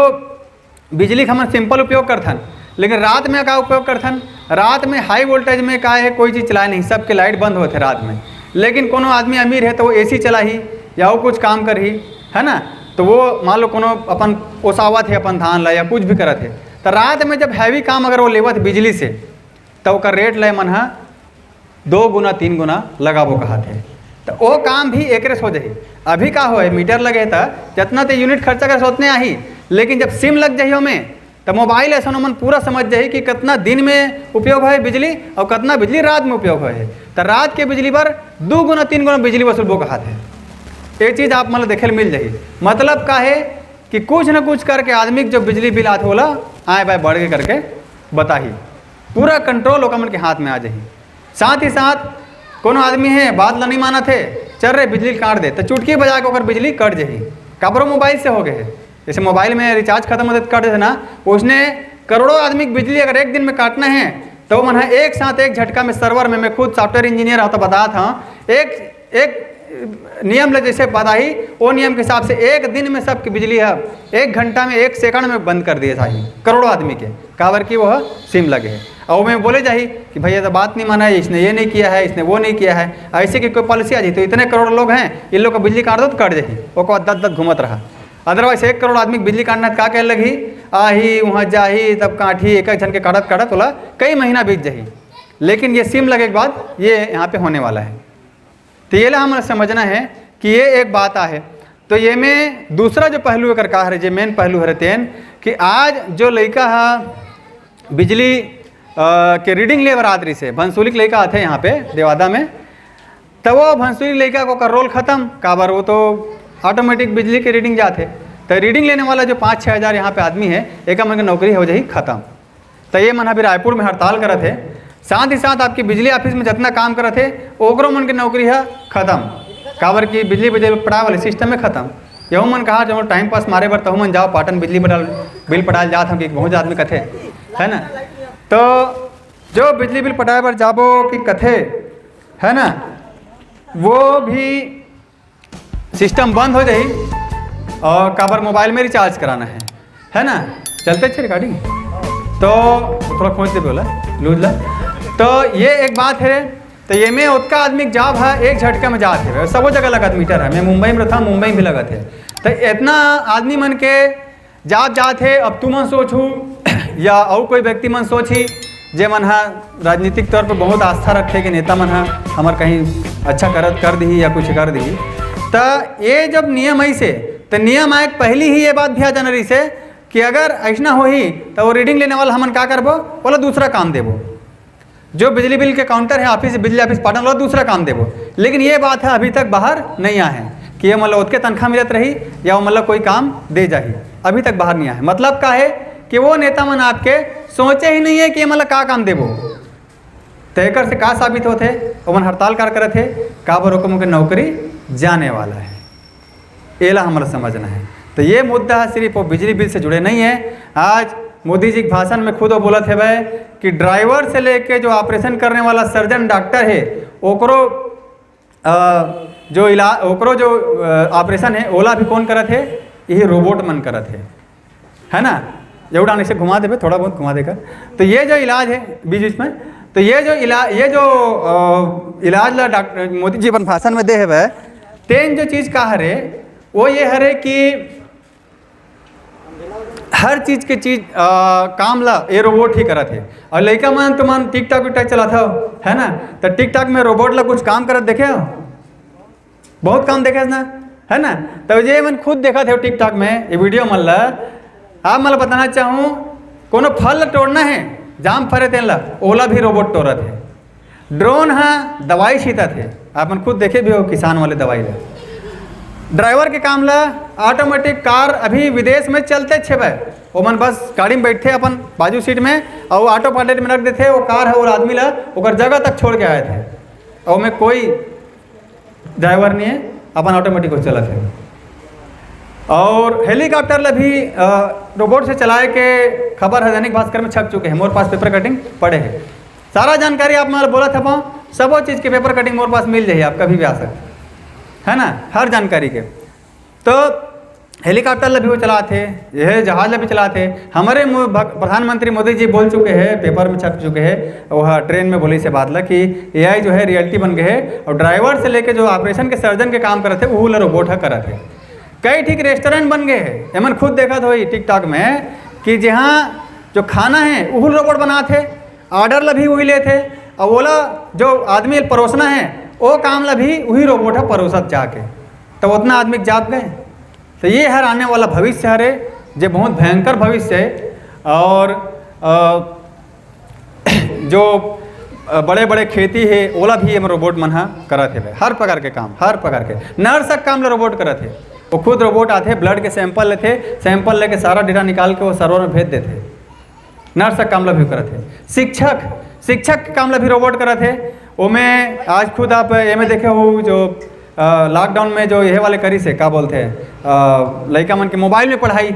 बिजली का हम सिंपल उपयोग करथन, लेकिन रात में का उपयोग करथन, रात में हाई वोल्टेज में का है कोई चीज़ चलाए नहीं, सबके लाइट बंद होते रात में। लेकिन कोनो आदमी अमीर है तो वो AC चला ही या वो कुछ काम कर ही है ना, तो वो मान लो कोनो अपन ओसावत है अपन धान ला या कुछ भी करत है, तो रात में जब हैवी काम अगर वो लेवत बिजली से तो उसका रेट ले मन 2 गुना 3 गुना लगाबो कहते हैं। तो वो काम भी एक रेस हो जाए। अभी का हो मीटर लगे था जितना तो यूनिट खर्चा कर सोचने आही, लेकिन जब सिम लग जाइए में तो मोबाइल ऐसा मन पूरा समझ जाए कि कितना दिन में उपयोग है बिजली और कितना बिजली रात में उपयोग है। तो रात के बिजली पर 2 गुना 3 गुना बिजली वसूलबो कहते हैं। ये चीज़ आप मतलब देखे मिल जाए। मतलब का है कि कुछ न कुछ करके आदमी जो बिजली बिल आते होला आए बाय बढ़ के करके बताही, पूरा कंट्रोल होकर मन के हाथ में आ जाही। साथ ही साथ कोनो आदमी है बात ला नहीं माना थे, चल रहे बिजली काट दे तो चुटकी बजा के बिजली कट जाही। काबरो मोबाइल से हो गए है, जैसे मोबाइल में रिचार्ज खत्म होते कट देते ना, उसने करोड़ों आदमी की बिजली अगर एक दिन में काटना है तो मन एक साथ एक झटका में सर्वर में, मैं खुद सॉफ्टवेयर इंजीनियर होता बताया था, एक नियम ले जैसे बताही वो नियम के हिसाब से एक दिन में सबकी बिजली है 1 घंटा में 1 सेकंड में बंद कर दिए था करोड़ों आदमी के, काबर की वह सिम लगे है। और मैं बोले जाही कि भैया तो बात नहीं माना है, इसने ये नहीं किया है, इसने वो नहीं किया है, ऐसे की कोई पॉलिसी आ जाए तो इतने करोड़ लोग हैं, इन लोग को बिजली काट दो तो कट जाही, वो दत दत घूमत रहा। अदरवाइज 1 करोड़ आदमी बिजली काटना का कह लगी, आही वहाँ जाही तब काठी, एक एक जन के काटत काटत बोला कई महीना बीत जाही। लेकिन ये सिम लगे के बाद ये यहाँ पे होने वाला है। तो ये ला हमें समझना है कि ये एक बात है। तो ये में दूसरा जो पहलू एकर का है, जो मेन पहलू है तेन कि आज जो लड़का है बिजली के रीडिंग ले बरादरी से भंसूली के लड़का आते यहाँ पे देवादा में, तो वो भंसूली लड़का को का रोल ख़त्म काबर, वो तो ऑटोमेटिक बिजली के रीडिंग जाते। तो रीडिंग लेने वाला जो 5-6 हज़ार यहाँ पे आदमी है, एक मन की नौकरी हो जाही ख़त्म। तो ये मन अभी रायपुर में हड़ताल करत है, साथ ही साथ आपकी बिजली ऑफिस में जितना काम करत है ओकरो मन की नौकरी है ख़त्म, काबर की बिजली पटाए वाले सिस्टम में ख़त्म। यहू मन कहा जो टाइम पास मारे बर तहू मन जाओ पाटन बिजली बिल पटाए जात हम कि बहुत आदमी कथे है ना। तो जो बिजली बिल पटाए बर जाबो कि कथे है ना, वो भी सिस्टम बंद हो जाही और काबर मोबाइल में रिचार्ज कराना है ना। चलते अच्छे रिकॉर्डिंग तो थोड़ा खोज दे बोला लूज ला। तो ये एक बात है। तो ये में उतका आदमी जाब है एक झटके में जात है, सबो जगह लगत मीटर है। मैं मुंबई में था, मुंबई भी लगत है। तो इतना आदमी मन के जात है। अब तू मन सोचू या और कोई व्यक्ति मन सोची जे मन हा राजनीतिक तौर पर बहुत आस्था रखे कि नेता मन हा हमार कहीं अच्छा कर दी या कुछ कर दी। तो ये जब नियम ऐसे तो नियम आए पहली ही ये बात भी जनवरी से कि अगर ऐसा हो ही तो वो रीडिंग लेने वाला हमन का करबो, बोला दूसरा काम देबो। जो बिजली बिल के काउंटर है ऑफिस बिजली ऑफिस पाटन वाला दूसरा काम देबो। लेकिन ये बात है अभी तक बाहर नहीं आया है कि ये मतलब उसके तनख्वाह मिलत रही या वो मतलब कोई काम दे जाही, अभी तक बाहर नहीं आया है। मतलब का है कि वो नेता मन आपके सोचे ही नहीं है कि ये मतलब का काम देबो। तो एक से का साबित होते वो मन हड़ताल कर करे थे का बरों के नौकरी जाने वाला है। एला हमारा समझना है। तो ये मुद्दा सिर्फ वो बिजली बिल से जुड़े नहीं है। आज मोदी जी के भाषण में खुद वो बोला थे भाई कि ड्राइवर से लेके जो ऑपरेशन करने वाला सर्जन डॉक्टर है ओकरो जो ऑपरेशन है ओला भी कौन करत है, यही रोबोट मन करत है ना। एवढा ऐसे घुमा देवे थोड़ा बहुत घुमा देकर। तो ये जो इलाज है बीच बीच में, तो ये जो इलाज ला डॉक्टर मोदी जी अपन भाषण में दे है तेन जो चीज़ का हरे वो ये हरे कि हर चीज़ के काम ला ये रोबोट ही करत है। और लड़का मन तो मन टिकटॉक विकटॉक चलाता हो है ना, तो टिकटॉक में रोबोट ला कुछ काम करत देखे हो, बहुत काम देखे ना है ना। तो ये मन खुद देखा थे टिकटॉक में ये वीडियो मन ला। आप मतलब बताना चाहूँ कोनो फल तोड़ना है जाम फरे तेन ला ओला भी रोबोट तोड़त है। ड्रोन हाँ दवाई छींटत है, आप मन खुद देखे भी हो किसान वाले दवाई ला। ड्राइवर के काम ला ऑटोमेटिक कार अभी विदेश में चलते छे भाई, वो मन बस गाड़ी में बैठे अपन बाजू सीट में और वो ऑटो पायलट में रख देते वो कार है और आदमी ला ओकर जगह तक छोड़ के आए थे और में कोई ड्राइवर नहीं है, अपन ऑटोमेटिक को चलत है। और हेलीकॉप्टर ला भी रोबोट से चलाए के खबर है दैनिक भास्कर में छप चुके हैं। मोर पास पेपर कटिंग पड़े हैं, सारा जानकारी आप मतलब बोला था पाओ सब चीज़ के पेपर कटिंग मोर पास मिल जाए, आप कभी भी आ सकते है ना हर जानकारी के। तो हेलीकॉप्टर ला भी वो चलाते, यह जहाज ला भी चलाते। हमारे प्रधानमंत्री मोदी जी बोल चुके हैं, पेपर में छप चुके हैं, वह ट्रेन में बोली से बात ला कि एआई जो है रियलिटी बन गए है और ड्राइवर से लेके जो ऑपरेशन के सर्जन के काम करते वो ला रोबोट है करते। कई ठीक रेस्टोरेंट बन गए हैं, एमन खुद देखा था टिकटॉक में कि जहाँ जो खाना है वो रोबोट बनाते, ऑर्डर ला भी वही लेते और ओला जो आदमी परोसना है वो काम ला भी वही रोबोट है परोसत जाके। तो उतना आदमी जाप गए। तो ये हर आने वाला भविष्य है जो बहुत भयंकर भविष्य है। और जो बड़े बड़े खेती है ओला भी ये रोबोट मन करत है, हर प्रकार के काम, हर प्रकार के नर्स का काम ला रोबोट करत है। वो खुद रोबोट आते, ब्लड के सैंपल लेते, सैंपल लेके सारा डेटा निकाल के वो सर्वर में भेज देते। नर्स का काम ला भी करत है। शिक्षक के काम ला भी रोबोट करत है। वो में आज खुद आप ये में देखे हो जो लॉकडाउन में जो यह वाले करी से क्या बोलते हैं लड़का मन के मोबाइल में पढ़ाई,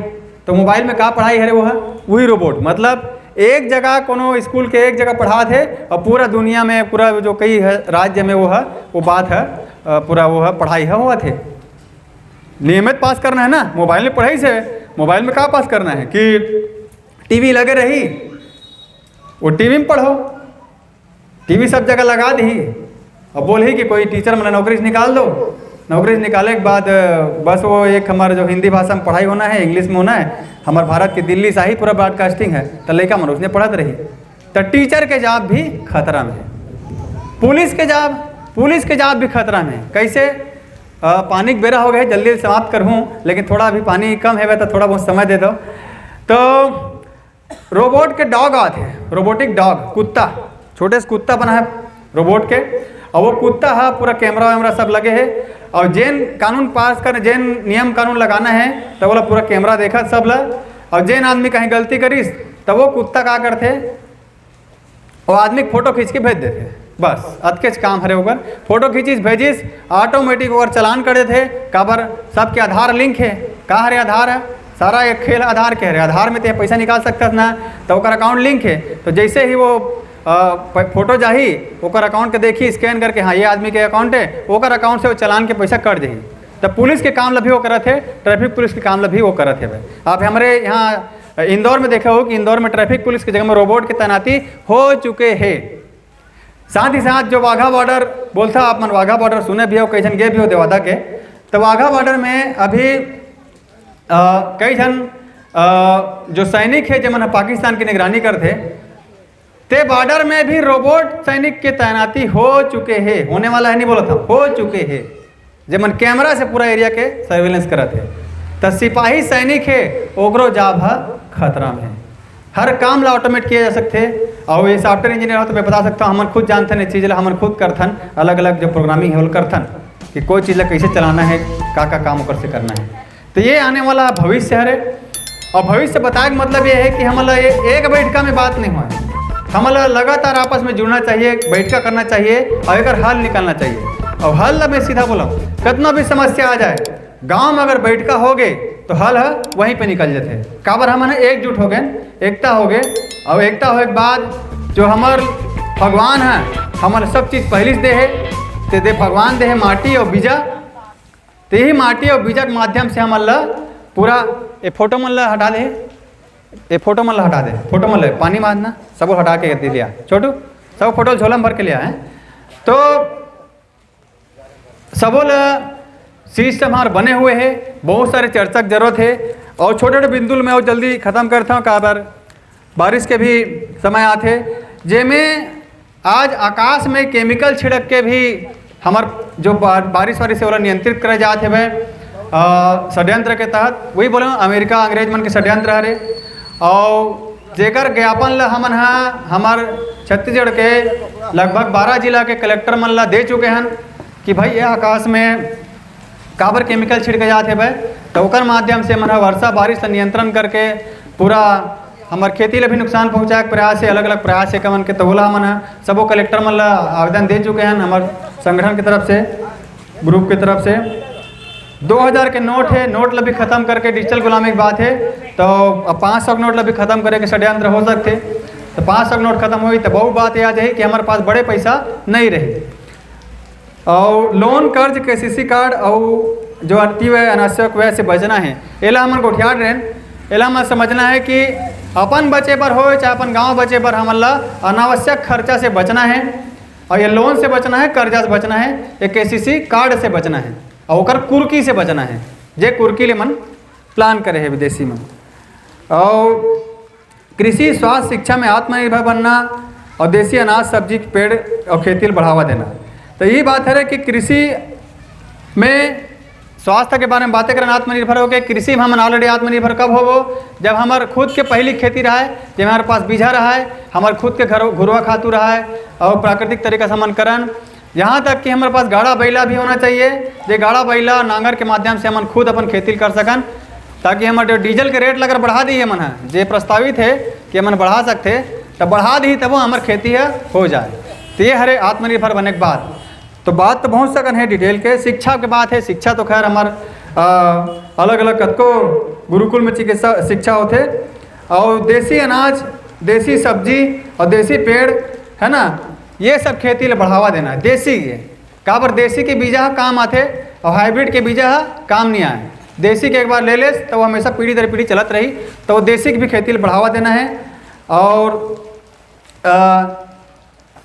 तो मोबाइल में क्या पढ़ाई है वो है वही रोबोट। मतलब एक जगह कोनो स्कूल के एक जगह पढ़ा थे और पूरा दुनिया में पूरा जो कई है राज्य में वो बात है पूरा वो है पढ़ाई है हुआ थे। नियमित पास करना है ना, मोबाइल में पढ़ाई से मोबाइल में क्या पास करना है कि टीवी लगे रही वो टीवी में पढ़ो, टीवी सब जगह लगा दी और बोली कि कोई टीचर मतलब नौकरी से निकाल दो। नौकरी से निकाले के बाद बस वो एक हमारा जो हिंदी भाषा में पढ़ाई होना है, इंग्लिश में होना है, हमारे भारत की दिल्ली से ही पूरा ब्रॉडकास्टिंग है, तो लड़का मन उसने पढ़त रही। तो टीचर के जॉब भी खतरा में है, पुलिस के जॉब भी खतरा में है। कैसे? पानी के बेरा हो गए, जल्दी समाप्त करूँ, लेकिन थोड़ा अभी पानी कम है तो थोड़ा बहुत समय दे दो। तो रोबोट के डॉग आते हैं, रोबोटिक डॉग, कुत्ता, छोटे से कुत्ता बना है रोबोट के, और वो कुत्ता है पूरा कैमरा वैमरा सब लगे है, और जेन कानून पास कर, जेन नियम कानून लगाना है तो बोला पूरा कैमरा देखा सब ला, और जेन आदमी कहीं गलती करीस तो वो कुत्ता क्या करते, वो आदमी फोटो खींच के भेज देते, बस अतकेच काम हरे होकर फोटो खींचिस भेजिस ऑटोमेटिक ओवर चलान कर देते। काबर सबके आधार लिंक है, का हरे आधार है, सारा एक खेल आधार के हरे, आधार में तो पैसा निकाल सकता ना, तो ओकर अकाउंट लिंक है, तो जैसे ही वो फोटो जाही ओकर अकाउंट के देखी स्कैन करके हाँ ये आदमी के अकाउंट है, ओकर अकाउंट से वो चलान के पैसा कट जाही। तो पुलिस के काम ला भी वो करत है, ट्रैफिक पुलिस के काम ला भी वो करत है। भाई आप हमारे यहाँ इंदौर में देखा हो कि इंदौर में ट्रैफिक पुलिस की जगह में रोबोट की तैनाती हो चुके हैं। साथ ही साथ जो वाघा बॉर्डर बोलता, आप मन वाघा बॉर्डर सुने भी हो, कई जन गए भी हो देवादा के, तो वाघा बॉर्डर में अभी कई जन जो सैनिक है जो मन पाकिस्तान की निगरानी करते, ते बॉर्डर में भी रोबोट सैनिक के तैनाती हो चुके हैं, होने वाला है नहीं बोला था, हो चुके हैं, जब कैमरा से पूरा एरिया के सर्वेलेंस करते हैं। तो सिपाही सैनिक है ओकरो जॉब है खतरा में है, हर काम ला ऑटोमेट किया जा सकते। और ये सॉफ्टवेयर इंजीनियर हो तो मैं बता सकता हूँ, हमन खुद जानते हैं चीज़ ला, हमन खुद करथन, अलग अलग जो प्रोग्रामिंग है वो करथन कि कोई चीज़ ला कैसे चलाना है, का काम ओकर से करना है। तो ये आने वाला भविष्य है, और भविष्य बताए का मतलब ये है कि हमारा ये एक बैठका में बात नहीं हुआ है, हमारा लगातार आपस में जुड़ना चाहिए, बैठका करना चाहिए और एक हल निकालना चाहिए। और हल मैं सीधा बोला, कितना भी समस्या आ जाए, गांव में अगर बैठका हो गए तो हल है वहीं पे निकल जाते हैं। काबर हम एकजुट हो गए, एकता हो गए, और एकता होने के बाद जो हमार भगवान है हमारे सब चीज़ पहले से दे है, ते दे भगवान दे है माटी और बीजा, तो यही माटी और बीजा के माध्यम से हमारा पूरा ये फोटो मन ला हटा दे, ये फोटो मन ला हटा दे, फोटो मन ले पानी मारना सब हटा के दे दिया, छोटू सब फोटो झोला में भर के लिया है। तो सबों सिस्टम हमारे बने हुए हैं, बहुत सारे चर्चा की जरूरत है, और छोटे छोटे बिंदु में और जल्दी ख़त्म करता हूँ। काबर बारिश के भी समय आते जेमें आज आकाश में केमिकल छिड़क के भी हमार जो बारिश वारिश वाला नियंत्रित करे जाते हैं षड्यंत्र के तहत, वही बोले अमेरिका अंग्रेज मन के षड्यंत्र हरे, और जेकर ज्ञापन ला हमन हमार छत्तीसगढ़ के लगभग 12 जिला के कलेक्टर मन ला दे चुके हैं कि भाई ये आकाश में काबर केमिकल छिड़के जाते भाई, तो ओकर माध्यम से मन वर्षा बारिश नियंत्रण करके पूरा हमार खेती ला भी नुकसान पहुँचाए प्रयास है, अलग अलग प्रयास है कमन के, तो बोला मन सबो कलेक्टर मन ला आवेदन दे चुके हैं हमार संगठन की तरफ से, ग्रुप की तरफ से। 2000 के नोट है, नोट ला भी खत्म करके डिजिटल गुलामी की बात है, तो अब 500 नोट ला भी खत्म करे के षड्यंत्र हो सकते, तो 500 नोट खत्म हुई तो बहुत बात याद है कि हमारे पास बड़े पैसा नहीं रहे, और लोन कर्ज केसीसी कार्ड और जो अति व्यय अनावश्यक व्यय से बचना है, एला हमन गोठियार रहें, एला हमें समझना है कि अपन बचे पर हो चाहे अपन गांव बचे पर हमला अनावश्यक खर्चा से बचना है, और ये लोन से बचना है, कर्जा से बचना है, एक केसीसी कार्ड से बचना है, और ओकर कुर्की से बचना है, जे कुर्की ले मन प्लान करे है विदेशी में। और कृषि स्वास्थ्य शिक्षा में आत्मनिर्भर बनना, और देसी अनाज सब्जी पेड़ और खेती बढ़ावा देना। तो यही बात है कि कृषि में स्वास्थ्य के बारे में बातें करना, आत्मनिर्भर हो गए। कृषि में हम ऑलरेडी आत्मनिर्भर कब हो, जब हमारे खुद के पहली खेती रहा है, जब हमारे पास बीजा रहा है, हमारे खुद के घरुआ खातू रहा है, और प्राकृतिक तरीका से हमन करन, यहाँ तक कि हमारे पास गाड़ा बैला भी होना चाहिए, जो गाड़ा बैला नांगर के माध्यम से हम खुद अपन खेती कर सकन, ताकि हमारे जो डीजल के रेट अगर बढ़ा दिए मन है, जो प्रस्तावित है कि हमन बढ़ा सकते, तो बढ़ा दी तब हमारे खेती है हो जाए। तो ये हरे आत्मनिर्भर बनने के बाद तो बात तो बहुत सकन है डिटेल के। शिक्षा के बात है, शिक्षा तो खैर हमार अलग अलग कतको गुरुकुल में चिकित्सा शिक्षा होते, और देसी अनाज, देसी सब्जी और देसी पेड़ है ना, ये सब खेती ले बढ़ावा देना है। देसी ये काबर देसी के बीजा काम आते, और हाइब्रिड के बीजा काम नहीं आए। देसी के एक बार ले ले तो वो हमेशा पीढ़ी दर पीढ़ी चलत रही, तो वो देसी की भी खेती ले बढ़ावा देना है। और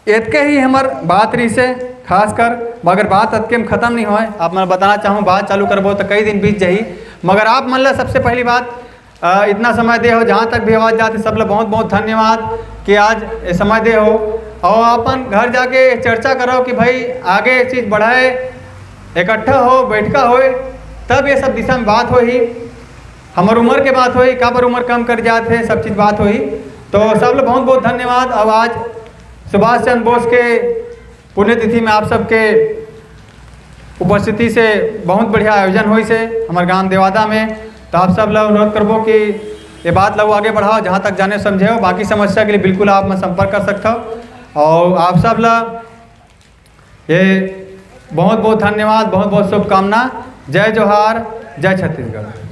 इतके ही हमार बात रही से खासकर, मगर बात अतके में ख़त्म नहीं होए। आप मैं बताना चाहूँ बात चालू करबो तो कई दिन बीत जाही, मगर आप मन ला सबसे पहली बात इतना समय दे हो, जहाँ तक भी आवाज़ जाते सब लोग बहुत बहुत धन्यवाद कि आज ये समय दे हो। और अपन घर जाके चर्चा करो कि भाई आगे चीज़ बढ़ाए, इकट्ठा हो, बैठका होए, तब ये सब दिशा में बात हो ही। हमार उम्र के बात होई, का पर उम्र कम कर जाते, सब चीज़ बात होई। तो सब लोग बहुत बहुत धन्यवाद। अब आज सुभाष चंद्र बोस के पुण्यतिथि में आप सबके उपस्थिति से बहुत बढ़िया आयोजन हुई से हमारे गांव देवादा में। तो आप सब लोग अनुरोध करबो कि ये बात लोग आगे बढ़ाओ, जहाँ तक जाने समझे हो। बाकी समस्या के लिए बिल्कुल आप मैं संपर्क कर सकते हो। और आप सब लोग ये बहुत बहुत धन्यवाद, बहुत बहुत शुभकामना। जय जोहार, जय छत्तीसगढ़।